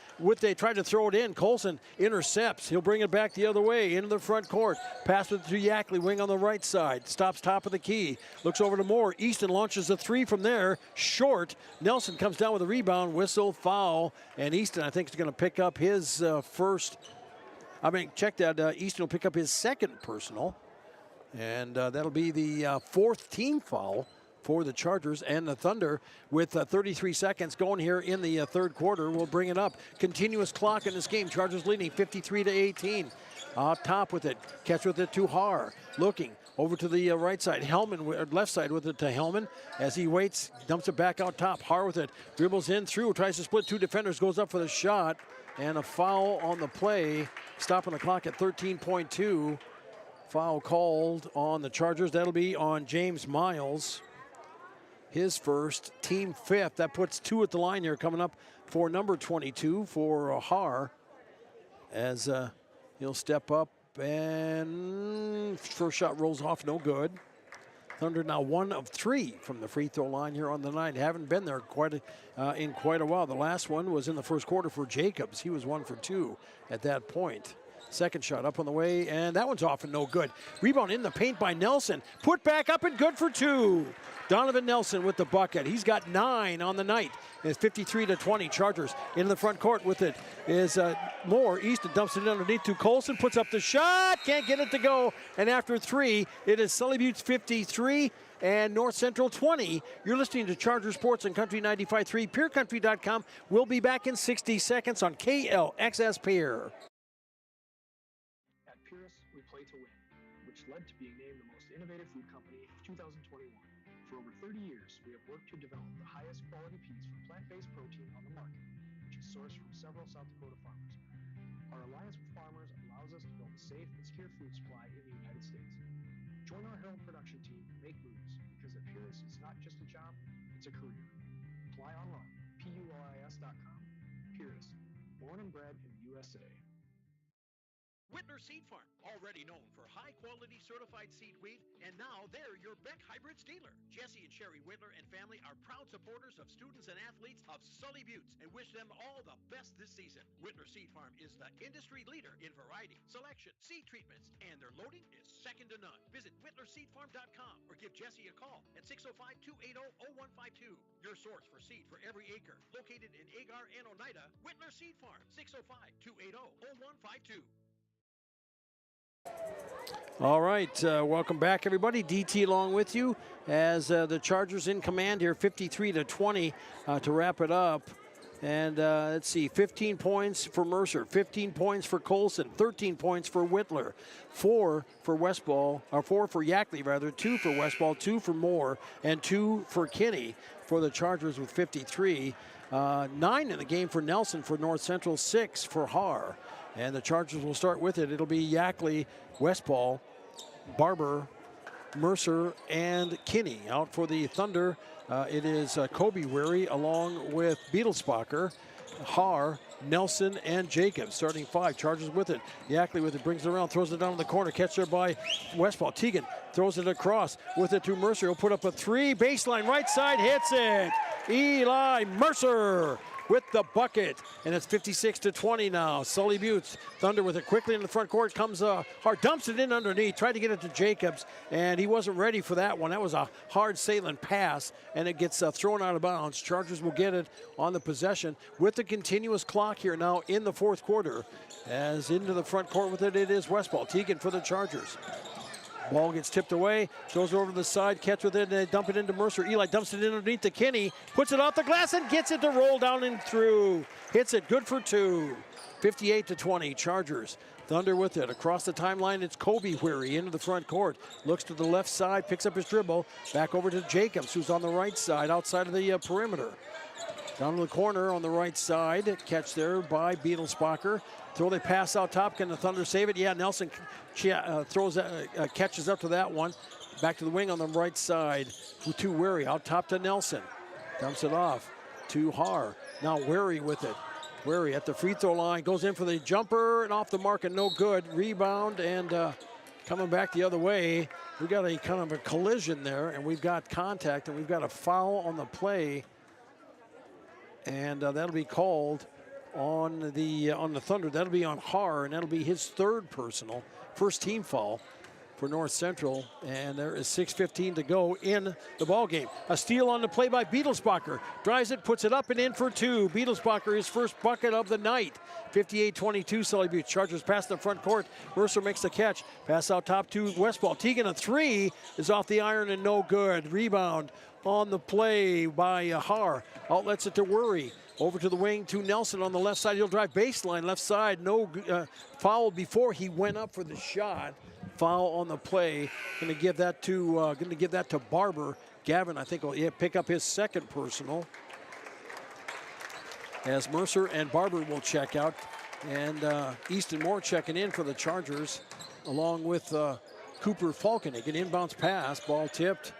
Speaker 1: tried to throw it in. Colson intercepts. He'll bring it back the other way into the front court. Pass it to Yackley, wing on the right side. Stops top of the key. Looks over to Moore. Easton launches a 3 from there. Short. Nelson comes down with a rebound. Whistle, foul. And Easton, I think, is going to pick up his Easton will pick up his second personal. And that'll be the 4th team foul for the Chargers. And the Thunder, with 33 seconds going here in the third quarter, will bring it up. Continuous clock in this game. Chargers leading 53-18. Top with it. Catch with it to Haar. Looking over to the right side. Hellman, left side with it to Hellman. As he waits, dumps it back out top. Haar with it. Dribbles in through. Tries to split 2 defenders. Goes up for the shot. And a foul on the play. Stopping the clock at 13.2. Foul called on the Chargers. That'll be on James Miles. His first, team 5th. That puts 2 at the line here coming up for number 22 for Haar. As he'll step up and first shot rolls off, no good. Thunder now 1 of 3 from the free throw line here on the night. Haven't been there in quite a while. The last one was in the first quarter for Jacobs. He was 1 for 2 at that point. Second shot up on the way, and that one's off and no good. Rebound in the paint by Nelson. Put back up and good for 2. Donovan Nelson with the bucket. He's got 9 on the night. It's 53-20. Chargers in the front court with it is Moore. Easton dumps it underneath to Colson. Puts up the shot. Can't get it to go. And after 3, it is Sully Butte's 53 and North Central 20. You're listening to Charger Sports and Country 95.3, PureCountry.com. We'll be back in 60 seconds on KLXS Pierre.
Speaker 7: Led to being named the most innovative food company of 2021. For over 30 years, we have worked to develop the highest quality peas from plant-based protein on the market, which is sourced from several South Dakota farmers. Our alliance with farmers allows us to build a safe and secure food supply in the United States. Join our Herald production team and make moves, because at Purus, it's not just a job, it's a career. Apply online, PURIS.com. Purus, born and bred in the USA.
Speaker 11: Whitner Seed Farm, already known for high-quality certified seed wheat, and now they're your Beck Hybrids dealer. Jesse and Sherry Whitler and family are proud supporters of students and athletes of Sully Buttes and wish them all the best this season. Whitner Seed Farm is the industry leader in variety, selection, seed treatments, and their loading is second to none. Visit WhitlerSeedFarm.com or give Jesse a call at 605-280-0152. Your source for seed for every acre. Located in Agar and Oneida, Whitler Seed Farm, 605-280-0152.
Speaker 1: All right, welcome back, everybody. DT along with you as the Chargers in command here, 53-20 to wrap it up. And let's see, 15 points for Mercer, 15 points for Colson, 13 points for Whitler, 4 for Westball, or 4 for Yackley rather, 2 for Westball, 2 for Moore, and 2 for Kinney for the Chargers with 53. 9 in the game for Nelson for North Central, 6 for Har. And the Chargers will start with it. It'll be Yackley, Westball, Barber, Mercer, and Kinney. Out for the Thunder, it is Kobe Weary along with Beetlesbacher, Har, Nelson, and Jacobs. Starting 5, Chargers with it. Yackley with it, brings it around, throws it down in the corner. Catch there by Westball. Teagan throws it across with it to Mercer. He'll put up a 3, baseline, right side, hits it. Eli Mercer with the bucket, and it's 56-20 now. Sully Buttes, Thunder with it quickly in the front court, comes hard, dumps it in underneath, tried to get it to Jacobs, and he wasn't ready for that one. That was a hard sailing pass, and it gets thrown out of bounds. Chargers will get it on the possession with the continuous clock here now in the fourth quarter. As into the front court with it, it is Westball. Teagan for the Chargers. Ball gets tipped away, goes over to the side, catch with it, and they dump it into Mercer. Eli dumps it in underneath to Kinney, puts it off the glass and gets it to roll down and through. Hits it, good for 2. 58-20, Chargers. Thunder with it. Across the timeline, it's Kobe Weary into the front court. Looks to the left side, picks up his dribble. Back over to Jacobs, who's on the right side, outside of the perimeter. Down to the corner on the right side. Catch there by Beetlesbacher. Throw they pass out top. Can the Thunder save it? Yeah, Nelson catches up to that one. Back to the wing on the right side. To Weary. Out top to Nelson. Dumps it off to Har. Now Weary with it. Weary at the free throw line. Goes in for the jumper and off the mark and no good. Rebound and coming back the other way. We got a kind of a collision there, and we've got contact, and we've got a foul on the play. And that'll be called on the Thunder. That'll be on Har, and that'll be his third personal, first team foul for North Central. And there is 6:15 to go in the ball game. A steal on the play by Beetlesbacher. Drives it, puts it up and in for 2. Beetlesbacher, his first bucket of the night. 58-22, Sully Buttes. Chargers pass the front court. Mercer makes the catch. Pass out top to Westball. Teagan, a 3 is off the iron and no good. Rebound on the play by Har. Outlets it to Worry. Over to the wing to Nelson on the left side. He'll drive baseline left side. No foul before he went up for the shot. Foul on the play. Going to give that to Barber. Gavin, I think, will pick up his second personal. As Mercer and Barber will check out, and Easton Moore checking in for the Chargers, along with Cooper Falconig. An inbounds pass, ball tipped.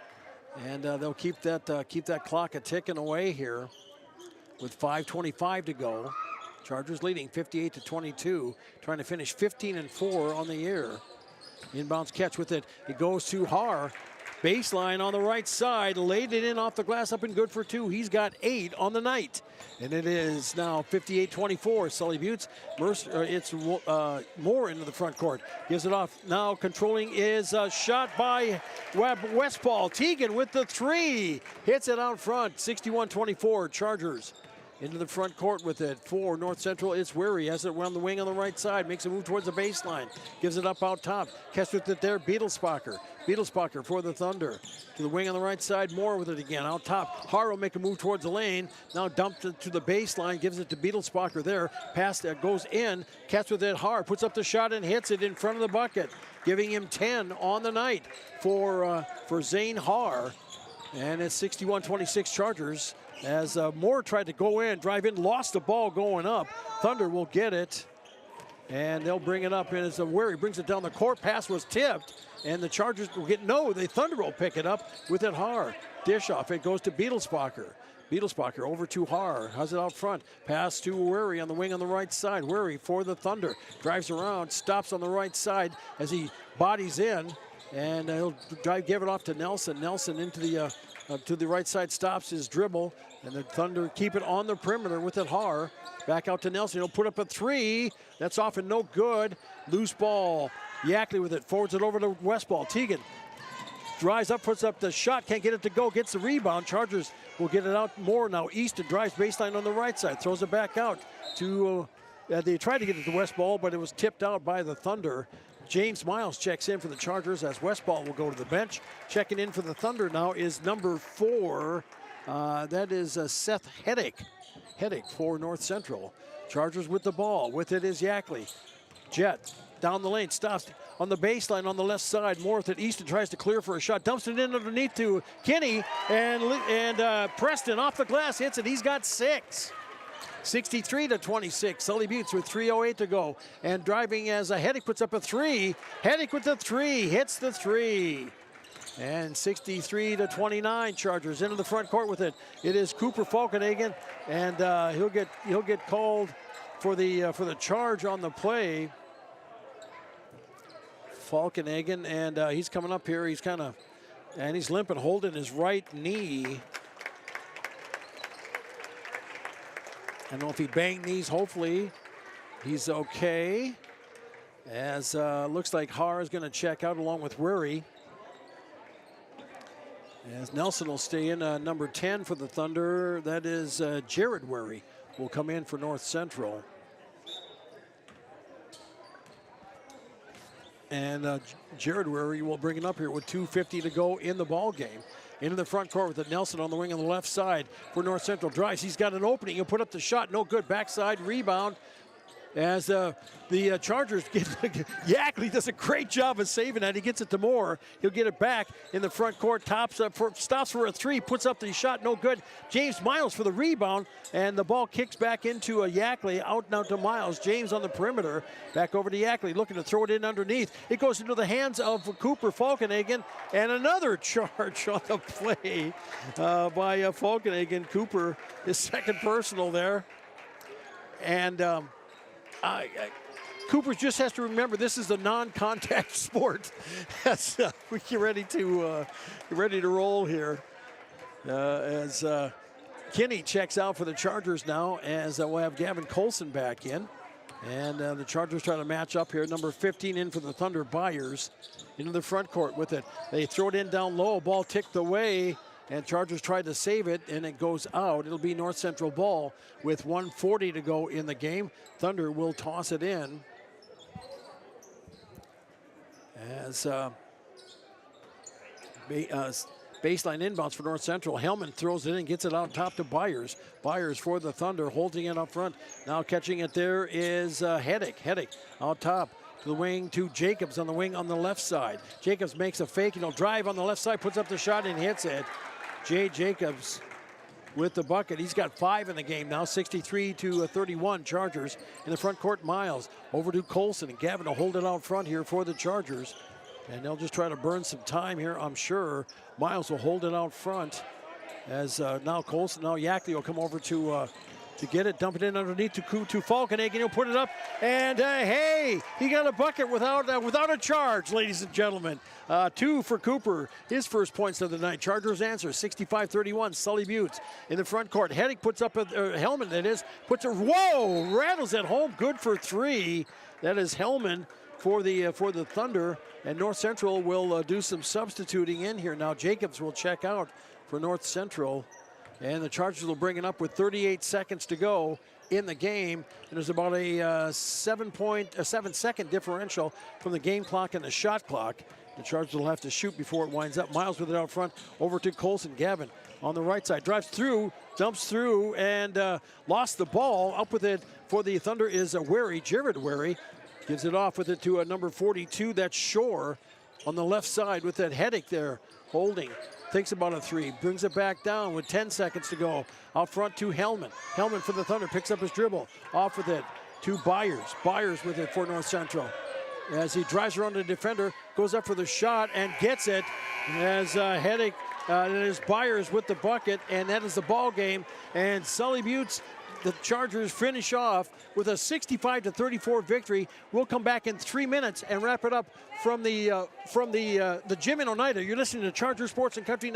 Speaker 1: And they'll keep that clock a-ticking away here with 5:25 to go. Chargers leading 58-22, trying to finish 15-4 on the year. Inbounds catch with it. It goes to Har. Baseline on the right side, laid it in off the glass, up and good for 2. He's got 8 on the night. And it is now 58-24. Sully Buttes. Mercer, it's Moore into the front court. Gives it off. Now controlling is a shot by Westball. Teagan with the 3. Hits it out front. 61-24. Chargers into the front court with it. For North Central, it's Weary. Has it around the wing on the right side. Makes a move towards the baseline. Gives it up out top. Catch with it there. Beetlesbacher. Beetlesbacher for the Thunder. To the wing on the right side. Moore with it again. Out top. Har will make a move towards the lane. Now dumped it to the baseline. Gives it to Beetlesbacher there. Pass that goes in. Catch with it. Har puts up the shot and hits it in front of the bucket. Giving him 10 on the night for Zane Har. And it's 61-26 Chargers. As Moore tried to go in, drive in, lost the ball going up. Thunder will get it, and they'll bring it up. And as Weary brings it down the court, pass was tipped, and the Chargers will get the Thunder will pick it up with it. Har dish off. It goes to Beetlesbacher. Beetlesbacher over to Har. Has it out front. Pass to Weary on the wing on the right side. Weary for the Thunder. Drives around, stops on the right side as he bodies in, and he'll give it off to Nelson. Nelson into the to the right side, stops his dribble, and the Thunder keep it on the perimeter with it. Har back out to Nelson. He'll put up a 3. That's off and no good. Loose ball. Yackley with it. Forwards it over to Westball. Teagan drives up, puts up the shot. Can't get it to go. Gets the rebound. Chargers will get it out more now. Easton drives baseline on the right side. Throws it back out to they tried to get it to Westball, but it was tipped out by the Thunder. James Miles checks in for the Chargers as Westball will go to the bench. Checking in for the Thunder now is number 4. That is Seth Heddick. Heddick for North Central. Chargers with the ball. With it is Yackley. Jet down the lane. Stops on the baseline on the left side. Morth at Easton tries to clear for a shot. Dumps it in underneath to Kinney. And Preston off the glass hits it. He's got 6. 63-26. Sully Buttes with 3:08 to go. And driving as Heddick puts up a 3. Heddick with the 3. Hits the 3. And 63-29. Chargers into the front court with it. It is Cooper Falkenhagen, and he'll get called for the charge on the play. Falkenhagen, and he's coming up here. He's he's limping, holding his right knee. I don't know if he banged knees. Hopefully, he's okay. As looks like Haar is going to check out along with Weary. As Nelson will stay in, number 10 for the Thunder. That is Jared Weary will come in for North Central. And Jared Weary will bring it up here with 2:50 to go in the ball game. Into the front court with it. Nelson on the wing on the left side for North Central. Drives. He's got an opening. He'll put up the shot. No good. Backside rebound. As the Chargers get, Yackley does a great job of saving that. He gets it to Moore. He'll get it back in the front court. Stops for a 3. Puts up the shot. No good. James Miles for the rebound. And the ball kicks back into a Yackley. Out now to Miles. James on the perimeter. Back over to Yackley. Looking to throw it in underneath. It goes into the hands of Cooper Falkenhagen. And another charge on the play by Falkenhagen. Cooper, his second personal there. And Cooper just has to remember this is a non-contact sport. As we get ready to roll here. As Kinney checks out for the Chargers now, as we'll have Gavin Colson back in, and the Chargers try to match up here. Number 15 in for the Thunder. Byers into the front court with it. They throw it in down low. Ball ticked away. And Chargers tried to save it, and it goes out. It'll be North Central ball with 1:40 to go in the game. Thunder will toss it in. As baseline inbounds for North Central. Hellman throws it in, gets it out top to Byers. Byers for the Thunder, holding it up front. Now catching it there is Heddick. Heddick out top. To the wing to Jacobs on the wing on the left side. Jacobs makes a fake, and he'll drive on the left side, puts up the shot and hits it. Jay Jacobs with the bucket. He's got 5 in the game now, 63-31 Chargers. In the front court, Miles over to Colson, and Gavin will hold it out front here for the Chargers. And they'll just try to burn some time here, I'm sure. Miles will hold it out front as now Colson, now Yackley will come over to get it, dump it in underneath to Falkenhagen. He'll put it up, and hey, he got a bucket without a charge, ladies and gentlemen. 2 for Cooper, his first points of the night. Chargers answer 65-31. Sully Buttes in the front court. Heddick puts up a Hellman. That is puts a rattles it home. Good for 3. That is Hellman for the Thunder, and North Central will do some substituting in here now. Jacobs will check out for North Central. And the Chargers will bring it up with 38 seconds to go in the game. And there's about a 7-second differential from the game clock and the shot clock. The Chargers will have to shoot before it winds up. Miles with it out front over to Colson. Gavin on the right side. Drives through, dumps through, and lost the ball. Up with it for the Thunder is Weary. Jared Weary gives it off with it to number 42. That's Shore on the left side with that Heddick there holding. Thinks about a 3, brings it back down with 10 seconds to go. Out front to Hellman. Hellman for the Thunder, picks up his dribble. Off with it to Byers. Byers with it for North Central. As he drives around the defender, goes up for the shot and gets it. As Heddick, it is Byers with the bucket, and that is the ball game. And Sully Buttes, the Chargers finish off with a 65-34 victory. We'll come back in 3 minutes and wrap it up from the gym in Oneida. You're listening to Charger Sports and Country 90.